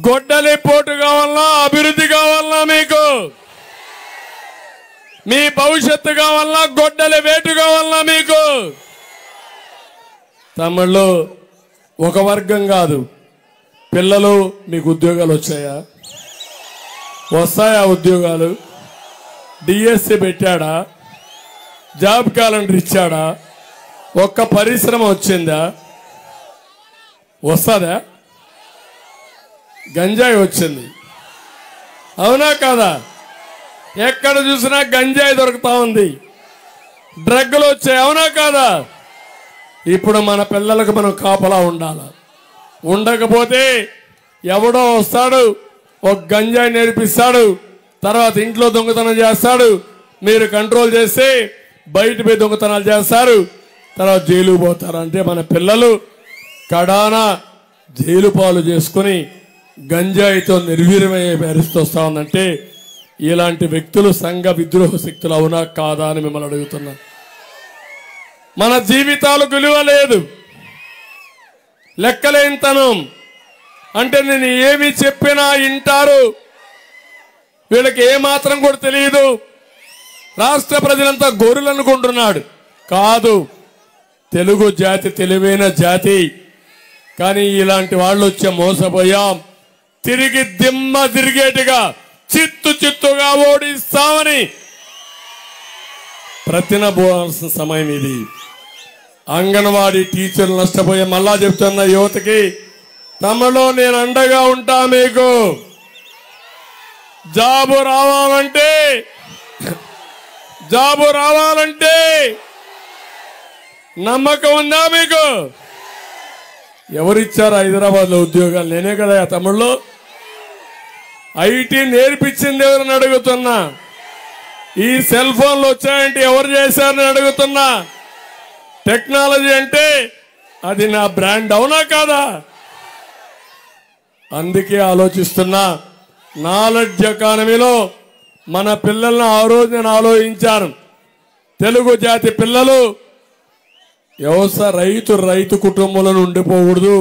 గొడ్డలి పోటు కావాలన్నా, అభివృద్ధి కావాలన్నా, మీకు మీ భవిష్యత్తు కావాలన్నా, గొడ్డలి వేటు కావాలన్నా మీకు. తమిళ్ళు ఒక వర్గం కాదు. పిల్లలు మీకు ఉద్యోగాలు వచ్చాయా? వస్తాయా ఉద్యోగాలు? డిఎస్సి పెట్టాడా? జాబ్ క్యాలెండర్ ఇచ్చాడా? ఒక్క పరిశ్రమ వచ్చిందా? వస్తుందా? గంజాయి వచ్చింది, అవునా కాదా? ఎక్కడ చూసినా గంజాయి దొరుకుతా ఉంది, డ్రగ్గులు వచ్చాయి, అవునా కాదా? ఇప్పుడు మన పిల్లలకు మనం కాపలా ఉండాలి. ఉండకపోతే ఎవడో వస్తాడు, ఒక గంజాయి నేర్పిస్తాడు, తర్వాత ఇంట్లో దొంగతనం చేస్తాడు, మీరు కంట్రోల్ చేస్తే బయట పోయి దొంగతనాలు చేస్తారు, తర్వాత జైలు పోతారు. అంటే మన పిల్లలు కడాన జైలు పాలు చేసుకుని గంజాయితో నిర్వీర్యమయ్యే పరిస్థితి వస్తా ఉందంటే ఇలాంటి వ్యక్తులు సంఘ విద్రోహ శక్తులు అవునా కాదా అని మిమ్మల్ని అడుగుతున్నా. మన జీవితాలకు విలువ లేదు, లెక్కలేనితనం. అంటే నేను ఏమి చెప్పినా వింటారు, వీళ్ళకి ఏమాత్రం కూడా తెలియదు. రాష్ట్ర ప్రజలంతా గొర్రెలు అనుకుంటున్నాడు. కాదు, తెలుగు జాతి తెలివైన జాతి. కానీ ఇలాంటి వాళ్ళు వచ్చే మోసపోయాం. తిరిగి దిమ్మ తిరిగేట్టుగా చిత్తుగా ఓడిస్తామని ప్రతినబోవాల్సిన సమయం ఇది. అంగన్వాడీ టీచర్లు నష్టపోయే మళ్ళా చెప్తున్న యువతకి, తమలో నేను అండగా ఉంటా. మీకు జాబు రావాలంటే నమ్మకం ఉందా మీకు? ఎవరిచ్చారు హైదరాబాద్లో ఉద్యోగాలు? నేనే కదా తమ్ముళ్ళు. ఐటీ నేర్పించింది ఎవరని అడుగుతున్నా. ఈ సెల్ ఫోన్లు వచ్చాయంటే ఎవరు చేశారని అడుగుతున్నా. టెక్నాలజీ అంటే అది నా బ్రాండ్, అవునా కాదా? అందుకే ఆలోచిస్తున్నా. నాలెడ్జ్ ఎకానమీలో మన పిల్లలను ఆ రోజు నేను ఆలోచించాను. తెలుగు జాతి పిల్లలు రైతు కుటుంబంలో ఉండిపోకూడదు,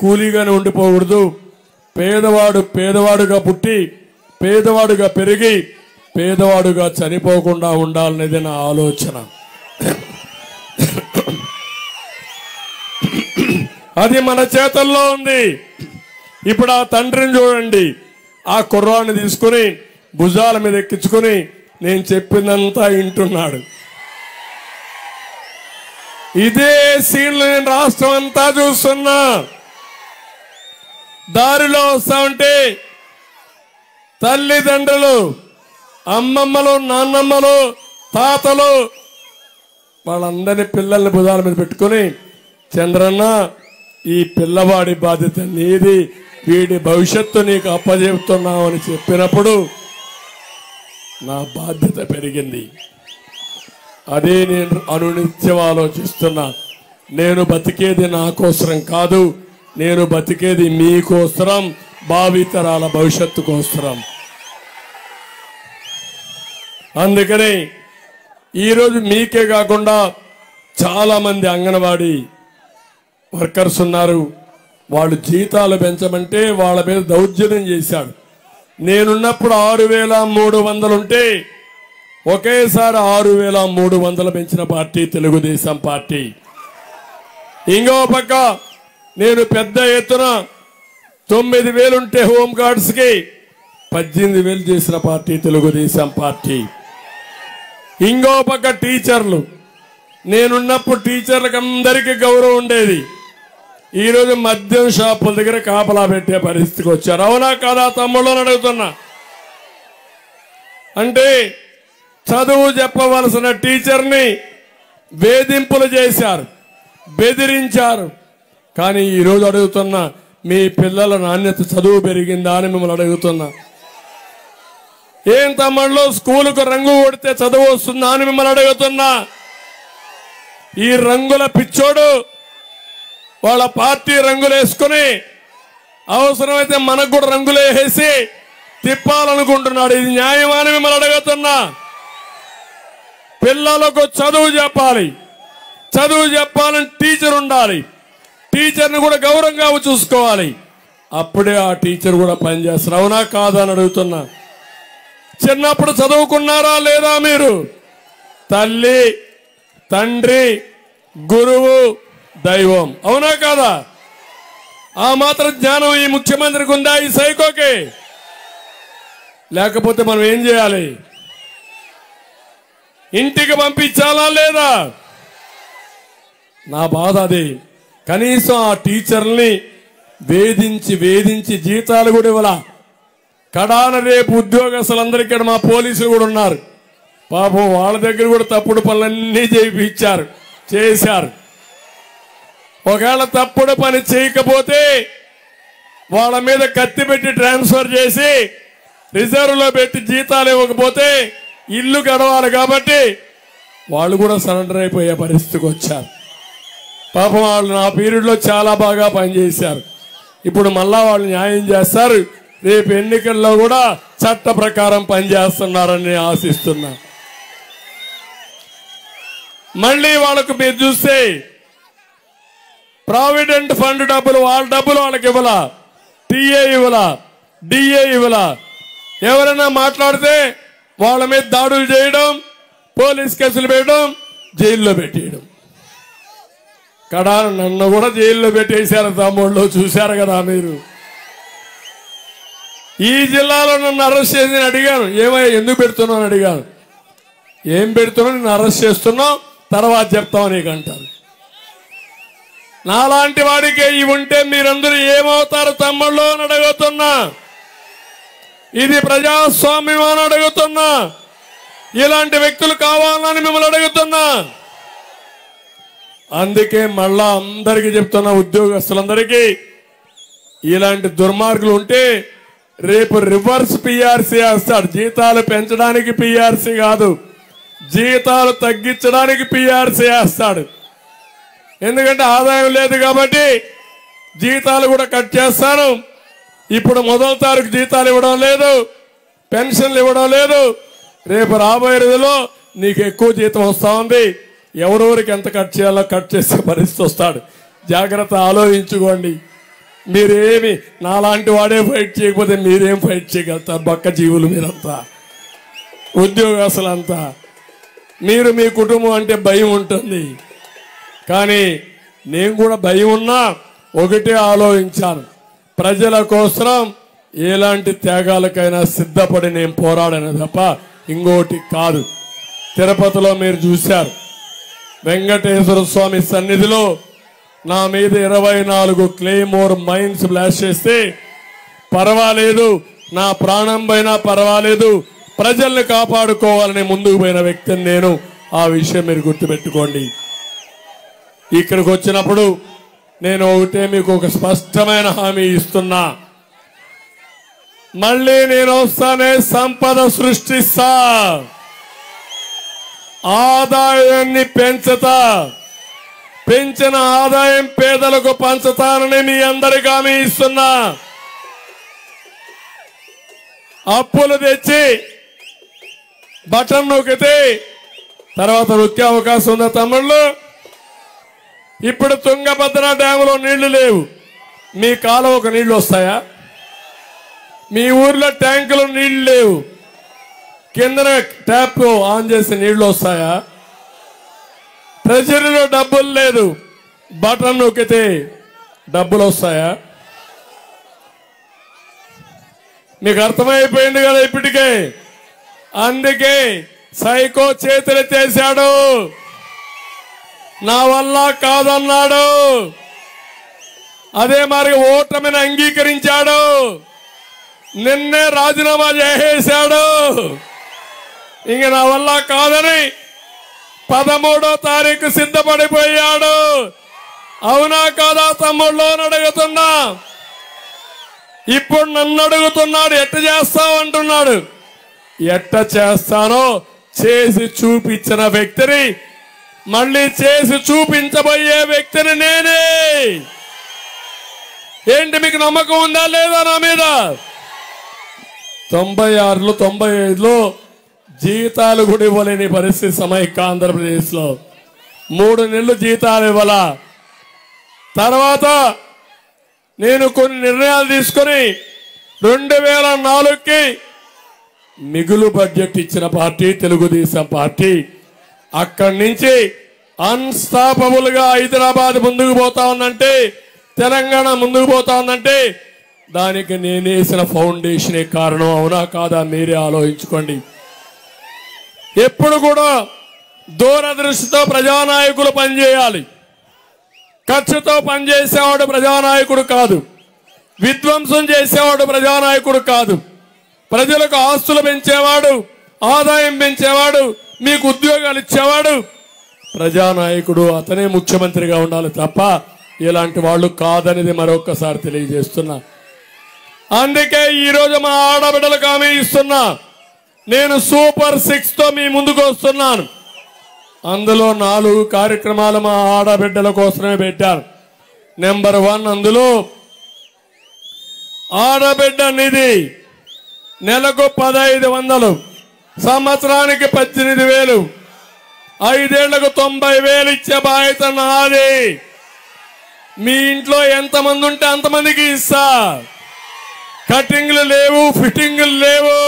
కూలీగానే ఉండిపోకూడదు. పేదవాడుగా పుట్టి పేదవాడుగా పెరిగి పేదవాడుగా చనిపోకుండా ఉండాలనేది నా ఆలోచన. అది మన చేతల్లో ఉంది. ఇప్పుడు ఆ తండ్రిని చూడండి, ఆ కుర్రాన్ని తీసుకుని భుజాల మీద ఎక్కించుకుని నేను చెప్పిందంతా వింటున్నాడు. ఇదే సీన్లు నేను రాష్ట్రం అంతా చూస్తున్నా. దారిలో వస్తా ఉంటే తల్లిదండ్రులు, అమ్మమ్మలు, నాన్నమ్మలు, తాతలు వాళ్ళందరినీ పిల్లల్ని భుజాల మీద పెట్టుకుని, చంద్రన్న ఈ పిల్లవాడి బాధ్యత నీది, వీడి భవిష్యత్తు నీకు అప్పచెప్తున్నావు అని చెప్పినప్పుడు నా బాధ్యత పెరిగింది. అదే నేను అనునిత్యం ఆలోచిస్తున్నా. నేను బతికేది నా కోసరం కాదు, నేను బతికేది మీకోసరం, భావితరాల భవిష్యత్తు కోసరం. అందుకని ఈరోజు మీకే కాకుండా చాలా మంది అంగన్వాడీ వర్కర్స్ ఉన్నారు. వాళ్ళు జీతాలు పెంచమంటే వాళ్ళ మీద దౌర్జన్యం చేశాడు. నేనున్నప్పుడు 6,300 ఉంటే ఒకేసారి 6,300 పెంచిన పార్టీ తెలుగుదేశం పార్టీ. ఇంకో పక్క నేను పెద్ద ఎత్తున 9,000 ఉంటే హోంగార్డ్స్ కి 18,000 చేసిన పార్టీ తెలుగుదేశం పార్టీ. ఇంకో పక్క టీచర్లు, నేనున్నప్పుడు టీచర్లకు అందరికీ గౌరవం ఉండేది. ఈరోజు మద్యం షాపుల దగ్గర కాపలా పెట్టే పరిస్థితికి వచ్చారు, అవునా కాదా తమ్ముళ్ళు అడుగుతున్నా. అంటే చదువు చెప్పవలసిన టీచర్ని వేధింపులు చేశారు, బెదిరించారు. కానీ ఈరోజు అడుగుతున్నా, మీ పిల్లల నాణ్యత చదువు పెరిగిందా అని మిమ్మల్ని అడుగుతున్నా. ఏం తమ్ముళ్ళు స్కూలుకు రంగు కొడితే చదువు వస్తుందా అని మిమ్మల్ని అడుగుతున్నా. ఈ రంగుల పిచ్చోడు వాళ్ళ పార్టీ రంగులు వేసుకుని అవసరమైతే మనకు కూడా రంగులు వేసి తిప్పాలనుకుంటున్నాడు. ఇది న్యాయమా అని మిమ్మల్ని అడుగుతున్నా. పిల్లలకు చదువు చెప్పాలి, చదువు చెప్పాలని టీచర్ ఉండాలి, టీచర్ని కూడా గౌరవంగా చూసుకోవాలి. అప్పుడే ఆ టీచర్ కూడా పనిచేస్తారు, అవునా కాదా అని అడుగుతున్నా. చిన్నప్పుడు చదువుకున్నారా లేదా మీరు? తల్లి, తండ్రి, గురువు, దైవం, అవునా కాదా? ఆ మాత్రం జ్ఞానం ఈ ముఖ్యమంత్రికి ఉందా, ఈ సైకోకి? లేకపోతే మనం ఏం చేయాలి? ఇంటికి పంపించాలా లేదా? నా బాధ అది. కనీసం ఆ టీచర్ని వేధించి జీతాలు కూడా ఇవ్వాల. కడాన రేపు ఉద్యోగస్తులందరికీ మా పోలీసులు కూడా ఉన్నారు. పాపం వాళ్ళ దగ్గర కూడా తప్పుడు పనులన్నీ చేశారు. ఒకవేళ తప్పుడు పని చేయకపోతే వాళ్ళ మీద కత్తి పెట్టి ట్రాన్స్ఫర్ చేసి రిజర్వ్లో పెట్టి జీతాలు ఇవ్వకపోతే ఇల్లు గడవాలి కాబట్టి వాళ్ళు కూడా సరెండర్ అయిపోయే పరిస్థితికి వచ్చారు. పాపం వాళ్ళు నా పీరియడ్లో చాలా బాగా పనిచేశారు. ఇప్పుడు మళ్ళా వాళ్ళు న్యాయం చేస్తారు. రేపు ఎన్నికల్లో కూడా చట్ట ప్రకారం పనిచేస్తున్నారని ఆశిస్తున్నా. మళ్ళీ వాళ్ళకు మీరు చూస్తే ప్రావిడెంట్ ఫండ్ డబ్బులు వాళ్ళ డబ్బులు వాళ్ళకి ఇవ్వాల, టీఏ ఇవ్వాల, డిఏ ఇవ్వాల. ఎవరైనా మాట్లాడితే వాళ్ళ మీద దాడులు చేయడం, పోలీస్ కేసులు పెట్టడం, జైల్లో పెట్టేయడం. కడా నన్ను కూడా జైల్లో పెట్టేశారు తమ్ముళ్ళు, చూశారు కదా మీరు. ఈ జిల్లాలో నన్ను అరెస్ట్ చేసి అడిగాను, ఏమయ్యా ఎందుకు పెడుతున్నావు అడిగాను. ఏం పెడుతున్నావు, నిన్ను అరెస్ట్ చేస్తున్నావు, తర్వాత చెప్తావు నీకు అంటారు. నాలాంటి వాడికి ఇవి ఉంటే మీరందరూ ఏమవుతారు తమ్ముళ్ళు అని అడుగుతున్నా. ఇది ప్రజాస్వామ్యం అని అడుగుతున్నా. ఇలాంటి వ్యక్తులు కావాలని మిమ్మల్ని అడుగుతున్నా. అందుకే మళ్ళా అందరికీ చెప్తున్నా, ఉద్యోగస్తులందరికీ ఇలాంటి దుర్మార్గులు ఉంటే రేపు రివర్స్ పిఆర్సీ వేస్తాడు. జీతాలు పెంచడానికి పిఆర్సీ కాదు, జీతాలు తగ్గించడానికి పిఆర్సీ వేస్తాడు. ఎందుకంటే ఆదాయం లేదు కాబట్టి జీతాలు కూడా కట్ చేస్తాను. ఇప్పుడు 1వ తారీఖు జీతాలు ఇవ్వడం లేదు, పెన్షన్లు ఇవ్వడం లేదు. రేపు రాబోయే రోజుల్లో నీకు ఎక్కువ జీతం వస్తా ఉంది, ఎవరెవరికి ఎంత కట్ చేయాలో కట్ చేసే పరిస్థితి వస్తాడు. జాగ్రత్త ఆలోచించుకోండి. మీరేమి నాలాంటి వాడే ఫైట్ చేయకపోతే మీరేం ఫైట్ చేయగలుగుతారు? బక్క జీవులు మీరంతా, ఉద్యోగస్తులంతా. మీరు మీ కుటుంబం అంటే భయం ఉంటుంది, కానీ నేను కూడా భయం ఉన్నా ఒకటే ఆలోచించాను, ప్రజల కోసం ఎలాంటి త్యాగాలకైనా సిద్ధపడి నేను పోరాడాను తప్ప ఇంకోటి కాదు. తిరుపతిలో మీరు చూశారు, వెంకటేశ్వర స్వామి సన్నిధిలో నా మీద 24 క్లేమోర్ మైన్స్ బ్లాస్ట్ చేస్తే పర్వాలేదు, నా ప్రాణం పోయినా పర్వాలేదు, ప్రజల్ని కాపాడుకోవాలని ముందుకు పోయిన వ్యక్తిని నేను. ఆ విషయం మీరు గుర్తుపెట్టుకోండి. ఇక్కడికి వచ్చినప్పుడు నేను ఒకటే మీకు ఒక స్పష్టమైన హామీ ఇస్తున్నా, మళ్ళీ నేను వస్తానే సంపద సృష్టిస్తా, ఆదాయాన్ని పెంచుతా, పెంచిన ఆదాయం పేదలకు పంచుతానని మీ అందరికీ హామీ ఇస్తున్నా. అప్పులు తెచ్చి బటన్ నొక్కితే తర్వాత నొక్కే అవకాశం ఉందా తమ్ముళ్ళు? ఇప్పుడు తుంగభద్ర డ్యాములో నీళ్లు లేవు, మీ కాలువకు నీళ్లు వస్తాయా? మీ ఊర్లో ట్యాంకులో నీళ్లు లేవు, కిందన ట్యాప్ ఆన్ చేసి నీళ్లు వస్తాయా? ట్రెజరీలో డబ్బులు లేదు, బటన్ నొక్కితే డబ్బులు వస్తాయా? మీకు అర్థమైపోయింది కదా ఇప్పటికే. అందుకే సైకో చేతులు చేశాడు, నా వల్ల కాదన్నాడు. అదే మరి ఓటమిని అంగీకరించాడు, నిన్నే రాజీనామా చేసేశాడు. ఇంక నా వల్ల కాదని 13వ తారీఖు సిద్ధపడిపోయాడు. అవునా కాదా తమ్ముళ్ళు అని అడుగుతున్నా. ఇప్పుడు నన్ను అడుగుతున్నాడు, ఎట్ట చేస్తావు అంటున్నాడు. ఎట్ట చేస్తానో చేసి చూపించిన వ్యక్తిని, మళ్ళీ చేసి చూపించబోయే వ్యక్తిని నేనే. ఏంటి మీకు నమ్మకం ఉందా లేదా నా మీద? 96లో 95లో జీతాలు కూడా ఇవ్వలేని పరిస్థితి సమైక్య ఆంధ్రప్రదేశ్లో. 3 నెలలు జీతాలు ఇవ్వాల. తర్వాత నేను కొన్ని నిర్ణయాలు తీసుకొని 2004కి మిగులు బడ్జెట్ ఇచ్చిన పార్టీ తెలుగుదేశం పార్టీ. అక్కడి నుంచి అన్స్టాపబుల్ గా హైదరాబాద్ ముందుకు పోతా ఉందంటే, తెలంగాణ ముందుకు పోతా ఉందంటే దానికి నేనేసిన ఫౌండేషనే కారణం. అవునా కాదా మీరే ఆలోచించుకోండి. ఎప్పుడు కూడా దూరదృష్టితో ప్రజానాయకులు పనిచేయాలి. ఖర్చుతో పనిచేసేవాడు ప్రజానాయకుడు కాదు, విధ్వంసం చేసేవాడు ప్రజానాయకుడు కాదు. ప్రజలకు ఆస్తులు పెంచేవాడు, ఆదాయం పెంచేవాడు, మీకు ఉద్యోగాలు ఇచ్చేవాడు ప్రజానాయకుడు. అతనే ముఖ్యమంత్రిగా ఉండాలి తప్ప ఇలాంటి వాళ్ళు కాదనేది మరొక్కసారి తెలియజేస్తున్నా. అందుకే ఈరోజు మా ఆడబిడ్డలకు హామీ ఇస్తున్నా, నేను సూపర్ 6 తో మీ ముందుకు వస్తున్నాను. అందులో 4 కార్యక్రమాలు మా ఆడబిడ్డల కోసమే పెట్టాను. నెంబర్ 1, అందులో ఆడబిడ్డ నిధి నెలకు 1500, సంవత్సరానికి 18,000, 5 ఏళ్లకు 90,000 ఇచ్చే బాధ్యత నాది. మీ ఇంట్లో ఎంతమంది ఉంటే అంతమందికి ఇస్తా. కటింగ్లు లేవు, ఫిట్టింగ్లు లేవు.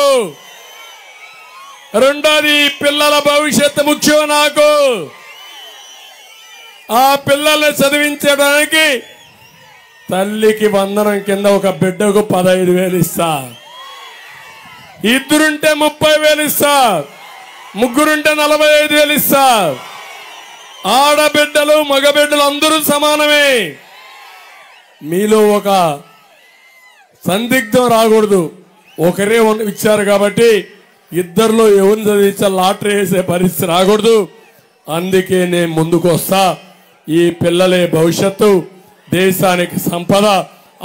రెండోది, పిల్లల భవిష్యత్తు ముఖ్యం నాకు. ఆ పిల్లల్ని చదివించడానికి తల్లికి వందనం కింద ఒక బిడ్డకు 15,000 ఇస్తా. ఇద్దరుంటే 30,000 ఇస్తా. ముగ్గురుంటే 45,000 ఇస్తా. ఆడబిడ్డలు మగబిడ్డలు అందరూ సమానమే. మీలో ఒక సందిగ్ధం రాకూడదు. ఒకరే ఇచ్చారు కాబట్టి ఇద్దరిలో ఎవరిని చదివించా లాటరీ వేసే పరిస్థితి రాకూడదు. అందుకే నేను ముందుకు వస్తా. ఈ పిల్లలే భవిష్యత్తు, దేశానికి సంపద.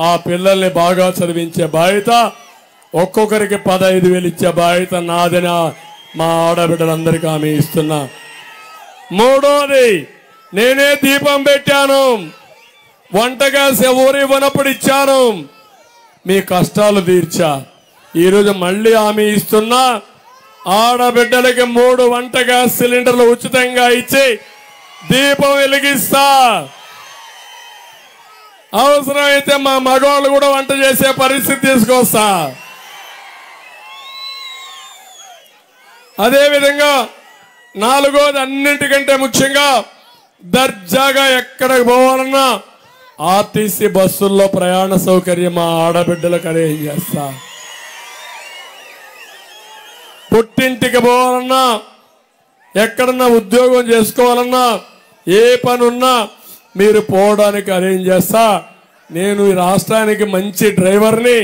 ఆ పిల్లల్ని బాగా చదివించే బాధ్యత, ఒక్కొక్కరికి 15,000 ఇచ్చే బాధ్యత నాదని మా ఆడబిడ్డలందరికీ హామీ ఇస్తున్నా. మూడోది, నేనే దీపం పెట్టాను. వంట గ్యాస్ ఎవరు ఇవ్వనప్పుడు ఇచ్చాను. మీ కష్టాలు తీర్చా. ఈరోజు మళ్ళీ హామీ ఇస్తున్నా, ఆడబిడ్డలకి 3 వంట గ్యాస్ సిలిండర్లు ఉచితంగా ఇచ్చి దీపం వెలిగిస్తా. అవసరమైతే మా మగవాళ్ళు కూడా వంట చేసే పరిస్థితి తీసుకొస్తా. అదేవిధంగా 4వది, అన్నింటికంటే ముఖ్యంగా దర్జాగా ఎక్కడికి పోవాలన్నా ఆర్టీసీ బస్సుల్లో ప్రయాణ సౌకర్యం మా ఆడబిడ్డలకు అరేంజ్ చేస్తా. పుట్టింటికి పోవాలన్నా, ఎక్కడన్నా ఉద్యోగం చేసుకోవాలన్నా, ఏ పని ఉన్నా మీరు పోవడానికి అరేంజ్ చేస్తా. నేను ఈ రాష్ట్రానికి మంచి డ్రైవర్ని.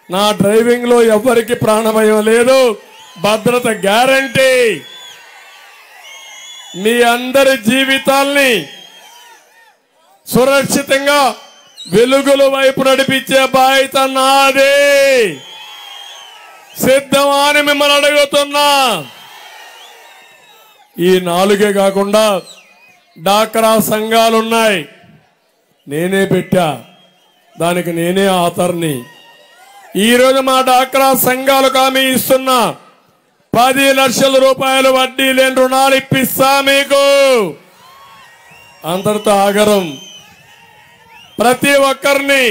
నా డ్రైవింగ్ లో ఎవ్వరికి ప్రాణభయం లేదు. భద్రత గ్యారంటీ. మీ అందరి జీవితాల్ని సురక్షితంగా వెలుగుల వైపు నడిపించే బాధ్యత నాదే. సిద్ధమా అని మిమ్మల్ని అడుగుతున్నా. ఈ 4 కాకుండా డాక్రా సంఘాలున్నాయి, నేనే పెట్టా. దానికి నేనే ఆథర్ని. ఈరోజు మా డాక్రా సంఘాలకు హామీ ఇస్తున్నా, 10 లక్షల రూపాయలు వడ్డీ లేని రుణాలు ఇప్పిస్తా మీకు. అంతటితో ఆగరం. ప్రతి ఒక్కరిని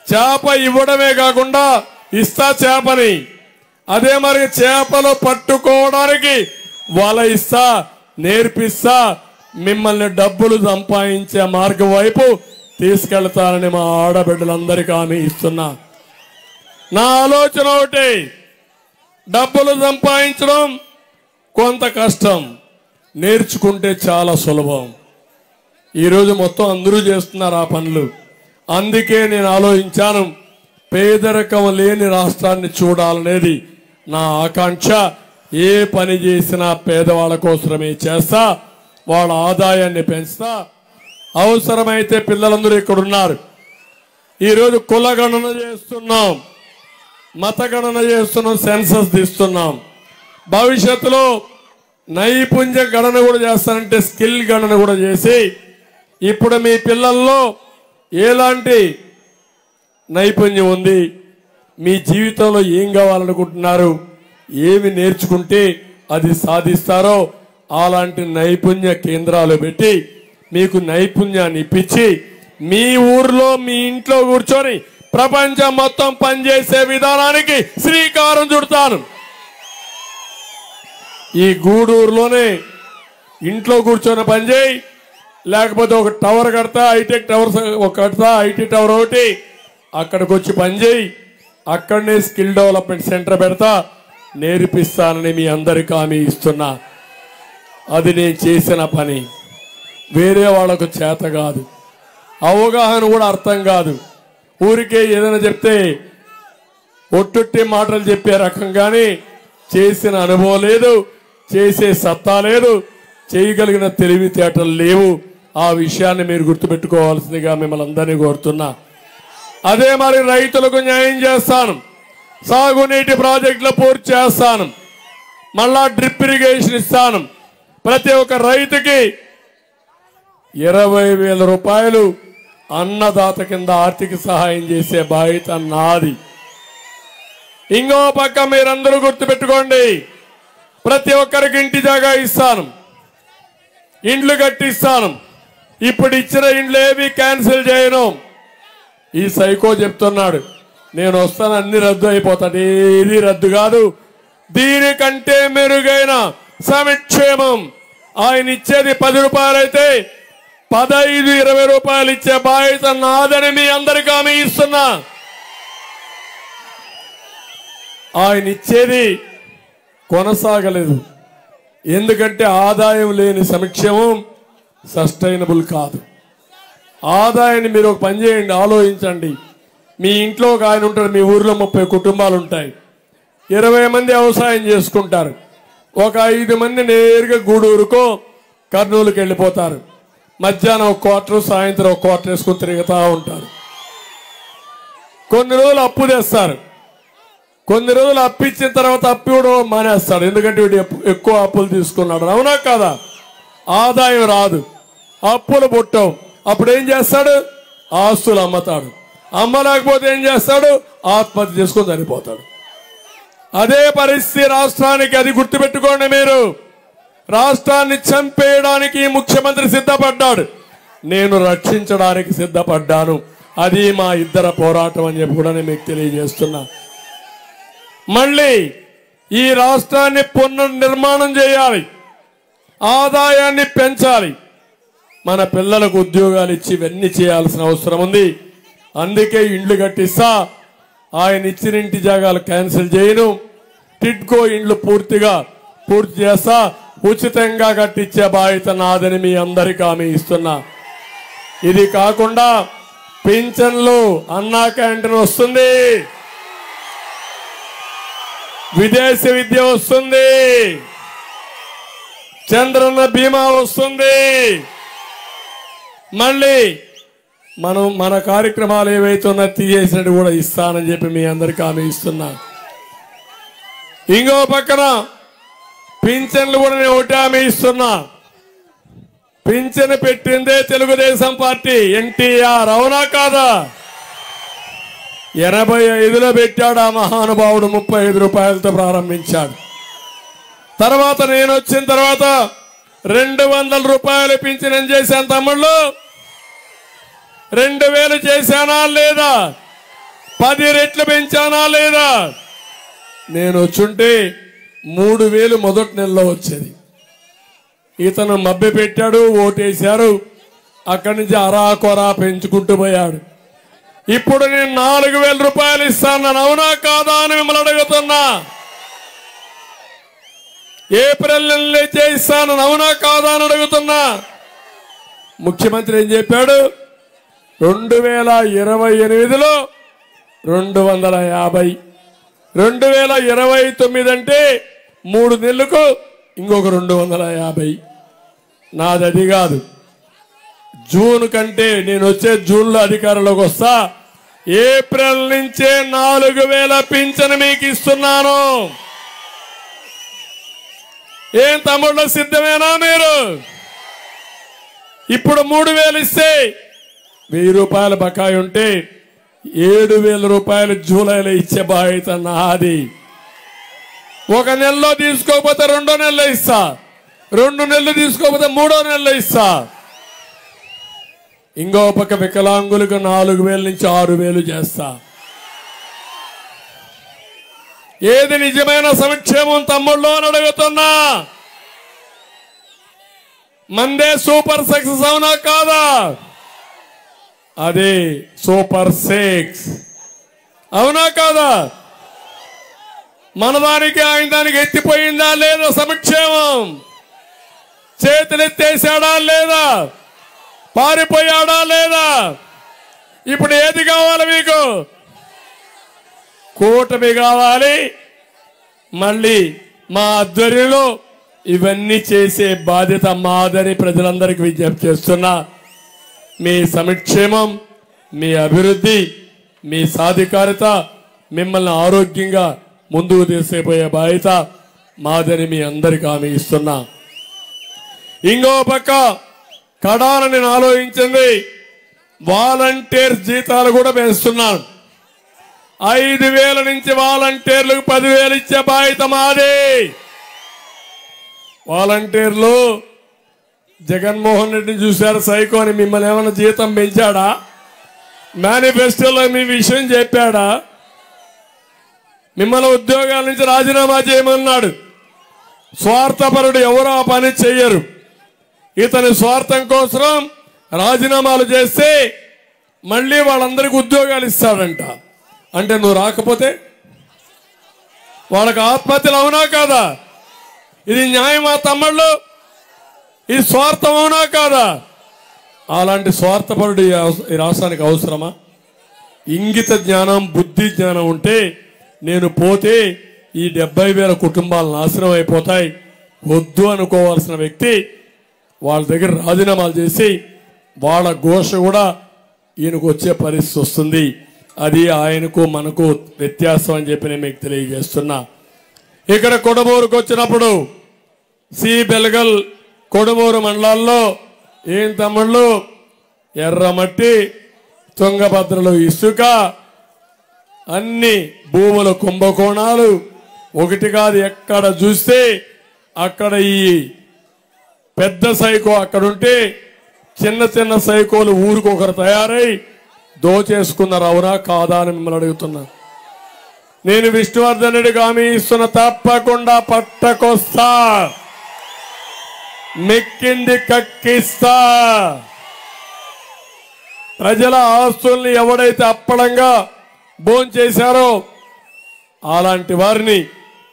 చేప ఇవ్వడమే కాకుండా ఇస్తా చేపని. అదే మరి చేపలు పట్టుకోవడానికి వల ఇస్తా, నేర్పిస్తా. మిమ్మల్ని డబ్బులు సంపాదించే మార్గం వైపు తీసుకెళ్తానని మా ఆడబిడ్డలందరికీ హామీ ఇస్తున్నా. నా ఆలోచన ఒకటి, డబ్బులు సంపాదించడం కొంత కష్టం, నేర్చుకుంటే చాలా సులభం. ఈరోజు మొత్తం అందరూ చేస్తున్నారు ఆ పనులు. అందుకే నేను ఆలోచించాను, పేదరికం లేని రాష్ట్రాన్ని చూడాలనేది నా ఆకాంక్ష. ఏ పని చేసినా పేదవాళ్ళ కోసమే చేస్తా, వాళ్ళ ఆదాయాన్ని పెంచుతా. అవసరమైతే పిల్లలందరూ ఇక్కడ ఉన్నారు. ఈరోజు కులగణన చేస్తున్నాం, మతగణన చేస్తున్నాం, సెన్సస్ తీస్తున్నాం. భవిష్యత్తులో నైపుణ్య గణన కూడా చేస్తానంటే స్కిల్ గణన కూడా చేసి, ఇప్పుడు మీ పిల్లల్లో ఎలాంటి నైపుణ్యం ఉంది, మీ జీవితంలో ఏం కావాలనుకుంటున్నారు, ఏమి నేర్చుకుంటే అది సాధిస్తారో అలాంటి నైపుణ్య కేంద్రాలు పెట్టి మీకు నైపుణ్యాన్ని ఇప్పించి మీ ఊర్లో మీ ఇంట్లో కూర్చొని ప్రపంచం మొత్తం పనిచేసే విధానానికి శ్రీకారం చుడతాను. ఈ గూడూరులోనే ఇంట్లో కూర్చొని పనిచేయి, లేకపోతే ఒక టవర్ కడతా, హైటెక్ టవర్ కడతా, ఐటీ టవర్ ఒకటి, అక్కడికి వచ్చి పనిచేయి. అక్కడనే స్కిల్ డెవలప్మెంట్ సెంటర్ పెడతా, నేర్పిస్తానని మీ అందరికీ హామీ ఇస్తున్నా. అది నేను చేసిన పని. వేరే వాళ్ళకు చేత కాదు, అవగాహన కూడా అర్థం కాదు. ఊరికే ఏదైనా చెప్తే ఒట్టుట్టి మాటలు చెప్పే రకం కానీ చేసిన అనుభవం లేదు, చేసే సత్తా లేదు, చేయగలిగిన తెలివితేటలు లేవు. ఆ విషయాన్ని మీరు గుర్తుపెట్టుకోవాల్సిందిగా మిమ్మల్ని అందరినీ కోరుతున్నా. అదే మరి రైతులకు న్యాయం చేస్తాను, సాగునీటి ప్రాజెక్టులు పూర్తి చేస్తాను, మళ్ళా డ్రిప్ ఇరిగేషన్ ఇస్తాను. ప్రతి ఒక్క రైతుకి 20,000 రూపాయలు అన్నదాత కింద ఆర్థిక సహాయం చేసే బాధ్యత నాది. ఇంకో పక్క మీరందరూ గుర్తుపెట్టుకోండి, ప్రతి ఒక్కరికి ఇంటి జాగా ఇస్తాను, ఇండ్లు కట్టిస్తాను. ఇప్పుడు ఇచ్చిన ఇండ్లు ఏవి క్యాన్సిల్ చేయను. ఈ సైకో చెప్తున్నాడు నేను వస్తాను అన్ని రద్దు అయిపోతాడు. ఏది రద్దు కాదు. దీనికంటే మెరుగైన సంక్షేమం ఆయన ఇచ్చేది 10 రూపాయలు అయితే 15-20 రూపాయలు ఇచ్చే బాధ్యత నాదని మీ అందరికీ హామీ ఇస్తున్నా. ఆయన ఇచ్చేది కొనసాగలేదు, ఎందుకంటే ఆదాయం లేని సంక్షేమం సస్టైనబుల్ కాదు. ఆదాయాన్ని మీరు ఒక పని చేయండి, ఆలోచించండి. మీ ఇంట్లో ఒక ఆయన ఉంటాడు, మీ ఊర్లో 30 కుటుంబాలు ఉంటాయి, 20 మంది వ్యవసాయం చేసుకుంటారు, ఒక 5 మంది నేరుగా గూడూరుకో కర్నూలుకి వెళ్ళిపోతారు. మధ్యాహ్నం 1 క్వార్టర్, సాయంత్రం 1 క్వార్టర్ వేసుకుని తిరుగుతూ ఉంటారు. కొన్ని రోజులు అప్పు తెస్తారు, కొన్ని రోజులు అప్పిచ్చిన తర్వాత అప్పు ఇవ్వడం మానేస్తాడు, ఎందుకంటే వీడు ఎక్కువ అప్పులు తీసుకున్నాడు. అవునా కాదా? ఆదాయం రాదు, అప్పులు పుట్టవు. అప్పుడు ఏం చేస్తాడు? ఆస్తులు అమ్మతాడు. అమ్మలేకపోతే ఏం చేస్తాడు? ఆత్మహత్య చేసుకొని చనిపోతాడు. అదే పరిస్థితి రాష్ట్రానికి. అది గుర్తుపెట్టుకోండి మీరు. రాష్ట్రాన్ని చంపేయడానికి ముఖ్యమంత్రి సిద్ధపడ్డాడు, నేను రక్షించడానికి సిద్ధపడ్డాను. అది మా ఇద్దరి పోరాటం అని చెప్పి కూడా నేను మీకు తెలియజేస్తున్నా. మళ్ళీ ఈ రాష్ట్రాన్ని పునర్నిర్మాణం చేయాలి, ఆదాయాన్ని పెంచాలి, మన పిల్లలకు ఉద్యోగాలు ఇచ్చి ఇవన్నీ చేయాల్సిన అవసరం ఉంది. అందుకే ఇండ్లు కట్టిస్తా, ఆయన ఇచ్చిన ఇంటి జాగాలు క్యాన్సిల్ చేయను, టిడ్కో ఇండ్లు పూర్తి చేస్తా, ఉచితంగా కట్టించే బాధ్యత నాదని మీ అందరికీ హామీ ఇస్తున్నా. ఇది కాకుండా పింఛన్లు, అన్నా క్యాంటీన్ వస్తుంది, విదేశీ విద్య వస్తుంది, చంద్రన్న బీమా వస్తుంది. మళ్ళీ మన కార్యక్రమాలు ఏవైతే తీసేసినట్టు కూడా ఇస్తానని చెప్పి మీ అందరికీ హామీ ఇస్తున్నా. ఇంకో పక్కన పింఛన్లు కూడా నేను ఒకటి హామీ ఇస్తున్నా. పింఛన్ పెట్టిందే తెలుగుదేశం పార్టీ, ఎన్టీఆర్. అవునా కాదా? 85లో పెట్టాడు ఆ మహానుభావుడు, 35 రూపాయలతో ప్రారంభించాడు. తర్వాత నేను వచ్చిన తర్వాత 200 రూపాయలు పింఛన్ చేశాను తమ్ముళ్ళు. 2000 చేశానా లేదా? 10 రెట్లు పెంచానా లేదా? నేను వచ్చుంటే 3000 మొదటి నెలలో వచ్చేది. ఇతను మభ్య పెట్టాడు, ఓటేశారు, అక్కడి నుంచి అరాకొరా పెంచుకుంటూ పోయాడు. ఇప్పుడు నేను 4000 రూపాయలు ఇస్తాను. అవునా కాదా అని మిమ్మల్ని అడుగుతున్నా. ఏప్రిల్ నెలలో చేయిస్తాను. అవునా కాదా అని అడుగుతున్నా. ముఖ్యమంత్రి ఏం చెప్పాడు? 2028లో 250, 2029 అంటే 3 నెలలకు ఇంకొక 250. నాది అది కాదు. జూన్ కంటే నేను వచ్చే జూన్లో అధికారంలోకి వస్తా. ఏప్రిల్ నుంచే 4000 పింఛను మీకు ఇస్తున్నాను. ఏం తమ్ముళ్ళు, సిద్ధమేనా మీరు? ఇప్పుడు 3000 ఇస్తే 1000 రూపాయల బకాయి ఉంటే 7000 రూపాయలు జూలైలో ఇచ్చే బాధ్యత నాది. 1 నెలలో తీసుకోకపోతే 2వ నెలలో ఇస్తా, 2 నెలలు తీసుకోకపోతే 3వ నెలలో ఇస్తా. ఇంకో పక్క వికలాంగులకు 4000 నుంచి 6000 చేస్తా. ఏది నిజమైన సంక్షేమం తమ్ముళ్ళు అని అడుగుతున్నా. మందే సూపర్ సక్సెస్. అవునా కాదా? అదే సూపర్ 6. అవునా కాదా? మన దానికి ఆయన దానికి ఎత్తిపోయిందా లేదా? సంక్షేమం చేతులెత్తేసాడా లేదా? పారిపోయాడా లేదా? ఇప్పుడు ఏది కావాలి మీకు? కూటమి కావాలి. మళ్ళీ మా ఆధ్వర్యంలో ఇవన్నీ చేసే బాధ్యత మాదని ప్రజలందరికీ విజ్ఞప్తి చేస్తున్నా. మీ సంక్షేమం, మీ అభివృద్ధి, మీ సాధికారత, మిమ్మల్ని ఆరోగ్యంగా ముందుకు తీసుకుపోయే బాధ్యత మాదని మీ అందరికీ హామీ ఇస్తున్నా. ఇంకో పక్క కడాలని నేను ఆలోచించింది, వాలంటీర్ జీతాలు కూడా పెంచుతున్నాను. 5,000 నుంచి వాలంటీర్లకు 10,000 ఇచ్చే బాధ్యత మాది. వాలంటీర్లు జగన్మోహన్ రెడ్డిని చూశారు సైకో అని, మిమ్మల్ని ఏమైనా జీతం పెంచాడా? మేనిఫెస్టోలో మీ విషయం చెప్పాడా? మిమ్మల్ని ఉద్యోగాల నుంచి రాజీనామా చేయమన్నాడు. స్వార్థపరుడు ఎవరో ఆ పని చెయ్యరు. ఇతని స్వార్థం కోసం రాజీనామాలు చేస్తే మళ్ళీ వాళ్ళందరికీ ఉద్యోగాలు ఇస్తాడంట. అంటే నువ్వు రాకపోతే వాళ్ళకి ఆత్మహత్యలు అవునా కాదా? ఇది న్యాయమా తమ్ముళ్ళు? ఇది స్వార్థం అవునా కాదా? అలాంటి స్వార్థపరుడు ఈ రాష్ట్రానికి అవసరమా? ఇంగిత జ్ఞానం, బుద్ధి జ్ఞానం ఉంటే నేను పోతే ఈ 70,000 కుటుంబాలు నాశనం అయిపోతాయి, వద్దు అనుకోవాల్సిన వ్యక్తి వాళ్ళ దగ్గర రాజీనామాలు చేసి వాళ్ళ ఘోష కూడా ఈయనకు వచ్చే పరిస్థితి వస్తుంది. అది ఆయనకు మనకు వ్యత్యాసం అని చెప్పి నేను మీకు తెలియజేస్తున్నా. ఇక్కడ కొడమూరుకు వచ్చినప్పుడు సి బెల్గల్ కొడమూరు మండలాల్లో ఏం తమ్ముళ్ళు, ఎర్రమట్టి, తుంగభద్రలో ఇసుక, అన్ని భూముల కుంభకోణాలు, ఒకటి కాదు ఎక్కడ చూస్తే అక్కడ ఈ పెద్ద సైకో అక్కడుంటే చిన్న చిన్న సైకోలు ఊరికొకరు తయారై దోచేసుకున్నారు. అవునా కాదా అని మిమ్మల్ని అడుగుతున్నా. నేను విష్ణువర్ధన్ రెడ్డికి హామీ ఇస్తున్న, తప్పకుండా పట్టకొస్తా, మెక్కింది కక్కిస్తా. ప్రజల ఆస్తుల్ని ఎవడైతే అప్పడంగా భోంచేశారో అలాంటి వారిని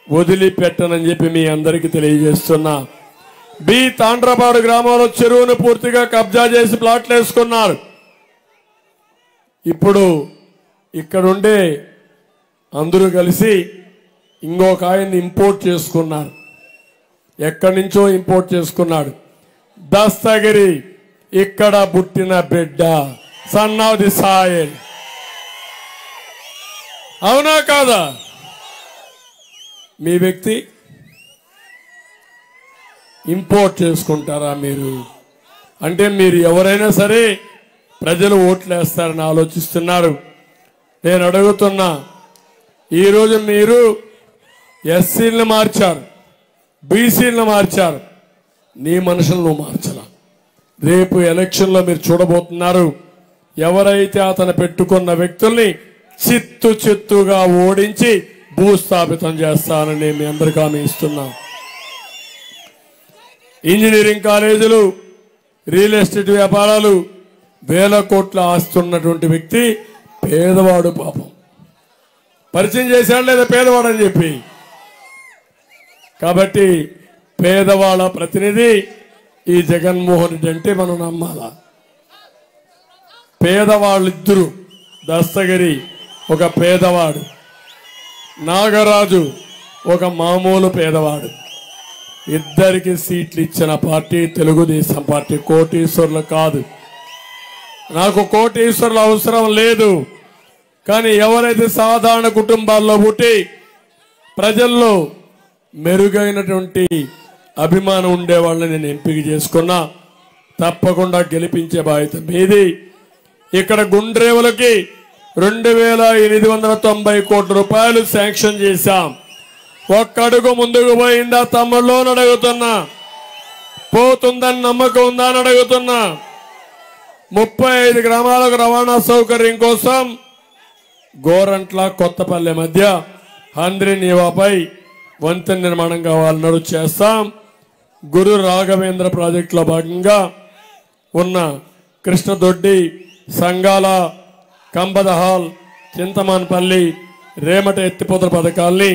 వదిలిపెట్టనని చెప్పి మీ అందరికీ తెలియజేస్తున్నా. బి తాండ్రపాడు గ్రామంలో చెరువును పూర్తిగా కబ్జా చేసి ప్లాట్లు వేసుకున్నారు. ఇప్పుడు ఇక్కడుండే అందరూ కలిసి ఇంకొక ఆయన్ని ఇంపోర్ట్ చేసుకున్నారు. ఎక్కడి నుంచో ఇంపోర్ట్ చేసుకున్నాడు. దస్తగిరి ఇక్కడ పుట్టిన బిడ్డ, సన్ ఆఫ్ ది సాయిల్. అవునా కాదా? మీ వ్యక్తి ఇంపోర్ట్ చేసుకుంటారా మీరు? అంటే మీరు ఎవరైనా సరే ప్రజలు ఓట్లు వేస్తారని ఆలోచిస్తున్నారు. నేను అడుగుతున్నా, ఈరోజు మీరు ఎస్సీలను మార్చారు, బీసీలను మార్చారు, నీ మనుషులను నువ్వు మార్చలా. రేపు ఎలక్షన్లో మీరు చూడబోతున్నారు, ఎవరైతే అతను పెట్టుకున్న వ్యక్తుల్ని చిత్తుగా ఓడించి భూస్థాపితం చేస్తానని మీ అందరికీ హామీ ఇస్తున్నా. ఇంజనీరింగ్ కాలేజీలు, రియల్ ఎస్టేట్ వ్యాపారాలు, వేల కోట్ల ఆస్తున్నటువంటి వ్యక్తి పేదవాడు. పాపం పరిచయం చేశాడు లేదా పేదవాడు అని చెప్పి. కాబట్టి పేదవాళ్ళ ప్రతినిధి ఈ జగన్మోహన్ రెడ్డి అంటే మనం నమ్మాలా. పేదవాళ్ళిద్దరు, దస్తగిరి ఒక పేదవాడు, నాగరాజు ఒక మామూలు పేదవాడు. ఇద్దరికి సీట్లు ఇచ్చిన పార్టీ తెలుగుదేశం పార్టీ. కోటీశ్వరులు కాదు. నాకు కోటీశ్వరులు అవసరం లేదు. కానీ ఎవరైతే సాధారణ కుటుంబాల్లో పుట్టి ప్రజల్లో మెరుగైనటువంటి అభిమానం ఉండేవాళ్ళని నేను ఎంపిక చేసుకున్నా. తప్పకుండా గెలిపించే బాధ్యత మీది. ఇక్కడ గుండ్రేవులకి 2,890 కోట్ల రూపాయలు శాంక్షన్ చేశాం. ఒక్కడుగు ముందుకు పోయిందా తమ్ముళ్ళు అని అడుగుతున్నా. పోతుందని నమ్మకం ఉందా అని అడుగుతున్నా. 35 గ్రామాలకు రవాణా సౌకర్యం కోసం గోరంట్ల కొత్తపల్లె మధ్య హంద్రీనీవాపై వంతెన నిర్మాణం కావాలన్నాడు, చేస్తాం. గురు రాఘవేంద్ర ప్రాజెక్టులో భాగంగా ఉన్న కృష్ణదొడ్డి, సంగాల, కంబదహాల్, చింతమాన్పల్లి, రేమట ఎత్తిపోతల పథకాల్ని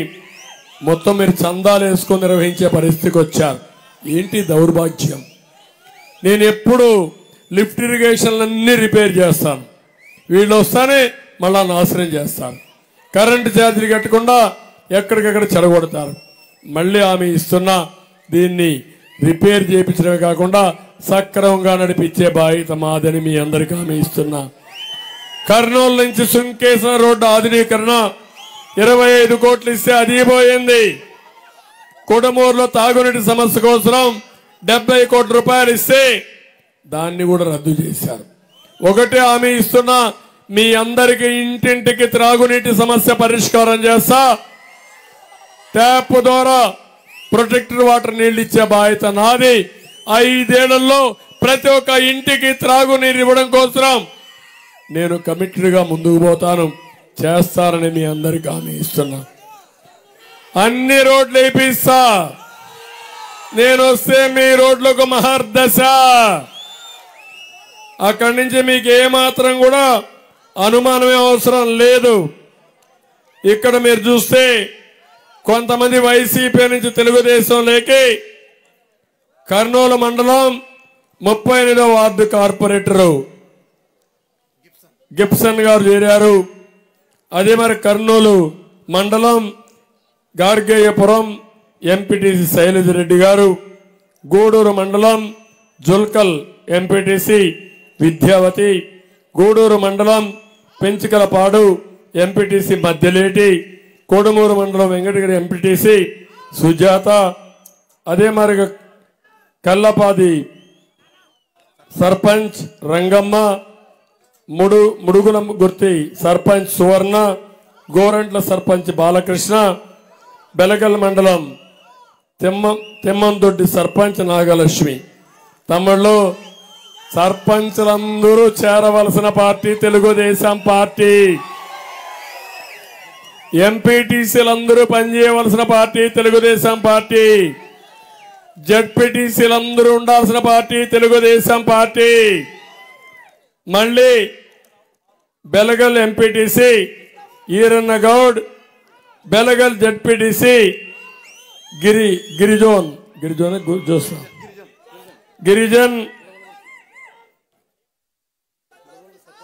మొత్తం మీరు చందాలు వేసుకొని నిర్వహించే పరిస్థితికి వచ్చారు. ఏంటి దౌర్భాగ్యం? నేను ఎప్పుడు లిఫ్ట్ ఇరిగేషన్లన్నీ రిపేర్ చేస్తాను, వీళ్ళు వస్తానే మళ్ళా నాశనం చేస్తాను. కరెంటు ఛార్జీలు కట్టకుండా ఎక్కడికక్కడ చెడగొడతారు. మళ్ళీ హామీ ఇస్తున్నా, దీన్ని రిపేర్ చేయించడమే కాకుండా సక్రమంగా నడిపించే బాధ్యత మాదని మీ అందరికీ హామీ ఇస్తున్నా. కర్నూలు నుంచి సుంకేశ్వర రోడ్డు ఆధునీకరణ 25 కోట్లు ఇస్తే అది పోయింది. కుడమూరులో తాగునీటి సమస్య కోసం 70 కోట్ల రూపాయలు ఇస్తే దాన్ని కూడా రద్దు చేశారు. ఒకటే హామీ ఇస్తున్నా, మీ అందరికీ ఇంటింటికి త్రాగునీటి సమస్య పరిష్కారం చేస్తా. ట్యాప్ ద్వారా ప్రొటెక్టెడ్ వాటర్ నీళ్లు ఇచ్చే బాధ్యత నాది. 5 ఏళ్లలో ప్రతి ఒక్క ఇంటికి త్రాగునీరు ఇవ్వడం కోసం నేను కమిటెడ్గా ముందుకు పోతాను, చేస్తానని మీ అందరికీ హామీ ఇస్తున్నా. అన్ని రోడ్లు వేయిస్తా. నేను వస్తే మీ రోడ్లకు మహర్దశ. అక్కడి నుంచి మీకు ఏమాత్రం కూడా అనుమానమే అవసరం లేదు. ఇక్కడ మీరు చూస్తే కొంతమంది వైసీపీ నుంచి తెలుగుదేశంలోకి కర్నూలు మండలం 38వ వార్డు కార్పొరేటరు గిప్సన్ గారు చేరారు. అదే మరి కర్నూలు మండలం గార్గేయపురం ఎంపీటీసీ శైలజరెడ్డి గారు, గూడూరు మండలం జుల్కల్ ఎంపీటీసీ విద్యావతి, గూడూరు మండలం పెంచికలపాడు ఎంపీటీసీ మధ్యలేటి, కోడుమూరు మండలం వెంకటగిరి ఎంపీటీసీ సుజాత, అదే మరి కల్లపాది సర్పంచ్ రంగమ్మ, ముడుగుల గుర్తి సర్పంచ్ సువర్ణ, గోరంట్ల సర్పంచ్ బాలకృష్ణ, బెలగల్ మండలం తిమ్మందొడ్డి సర్పంచ్ నాగలక్ష్మి. తమిళలో సర్పంచ్లందరూ చేరవలసిన పార్టీ తెలుగుదేశం పార్టీ. ఎంపీటీసీలందరూ పనిచేయవలసిన పార్టీ తెలుగుదేశం పార్టీ. జడ్పీటీసీలందరూ ఉండాల్సిన పార్టీ తెలుగుదేశం పార్టీ. మళ్ళీ బెలగల్ ఎంపీటీసీ ఈరన్న గౌడ్, బెలగల్ జడ్పీటీసీ గిరిజన్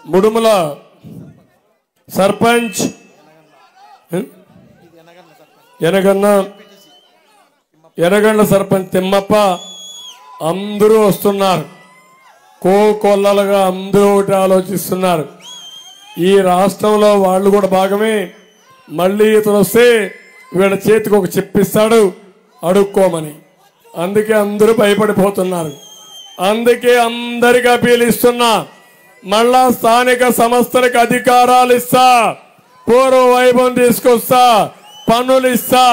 ముడుముల సర్పంచ్ ఎనగండ్ల సర్పంచ్ తిమ్మప్ప అందరూ వస్తున్నారు. కోకొల్లలుగా అందరూ ఒకటి ఆలోచిస్తున్నారు. ఈ రాష్ట్రంలో వాళ్ళు కూడా భాగమే. మళ్ళీ ఇతను వస్తే వీళ్ళ చేతికి ఒక చెప్పిస్తాడు అడుక్కోమని. అందుకే అందరూ భయపడిపోతున్నారు. అందుకే అందరికి అపీల్ ఇస్తున్నా, మళ్ళా స్థానిక సంస్థలకు అధికారాలు ఇస్తా, పూర్వ వైభవం తీసుకొస్తా, పన్నులు ఇస్తా,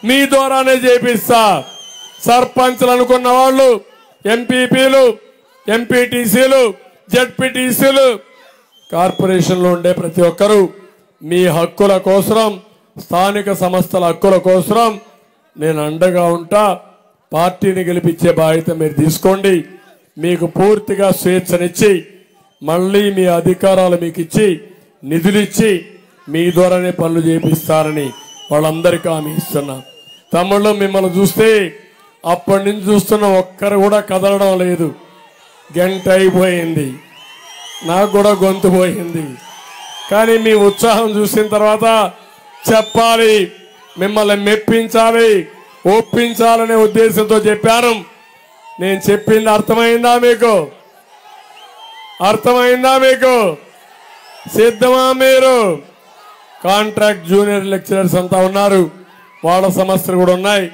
మీ ద్వారానే చేపిస్తా. సర్పంచ్లు అనుకున్న వాళ్ళు, ఎంపీపీలు, ఎంపీటీసీలు, జడ్పీటీసీలు, కార్పొరేషన్లో ఉండే ప్రతి ఒక్కరూ మీ హక్కుల కోసం, స్థానిక సంస్థల హక్కుల కోసం నేను అండగా ఉంటా. పార్టీని గెలిపించే బాధ్యత మీరు తీసుకోండి. మీకు పూర్తిగా స్వేచ్ఛనిచ్చి మళ్ళీ మీ అధికారాలు మీకు ఇచ్చి నిధులిచ్చి మీ ద్వారానే పనులు చేపిస్తారని వాళ్ళందరికీ హామీ ఇస్తున్నా. తమ్ముళ్ళు మిమ్మల్ని చూస్తే అప్పటి నుంచి చూస్తున్న ఒక్కరు కూడా కదలడం లేదు. గంట అయిపోయింది, నాకు కూడా గొంతు పోయింది. కానీ మీ ఉత్సాహం చూసిన తర్వాత చెప్పాలి, మిమ్మల్ని మెప్పించాలి, ఒప్పించాలనే ఉద్దేశంతో చెప్పాను. నేను చెప్పింది అర్థమైందా మీకు? అర్థమైందా మీకు? సిద్ధమా మీరు? కాంట్రాక్ట్ జూనియర్ లెక్చరర్స్ అంతా ఉన్నారు, వాళ్ళ సమస్యలు కూడా ఉన్నాయి,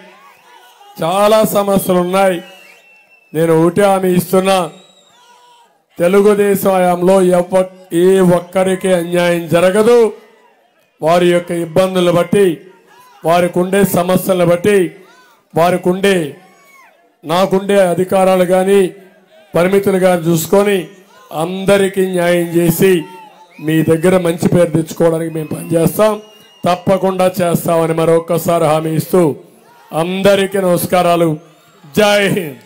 చాలా సమస్యలు ఉన్నాయి. నేను ఒకటే హామీ ఇస్తున్నా, తెలుగుదేశం హయాంలో ఏ ఒక్కరికి అన్యాయం జరగదు. వారి యొక్క ఇబ్బందులను బట్టి, వారికి ఉండే సమస్యలను బట్టి, వారికి ఉండే నాకుండే అధికారాలు కానీ పరిమితులు కానీ చూసుకొని అందరికీ న్యాయం చేసి మీ దగ్గర మంచి పేరు తెచ్చుకోవడానికి మేము పనిచేస్తాం, తప్పకుండా చేస్తామని మరొక్కసారి హామీ ఇస్తూ అందరికీ నమస్కారాలు. జై హింద్.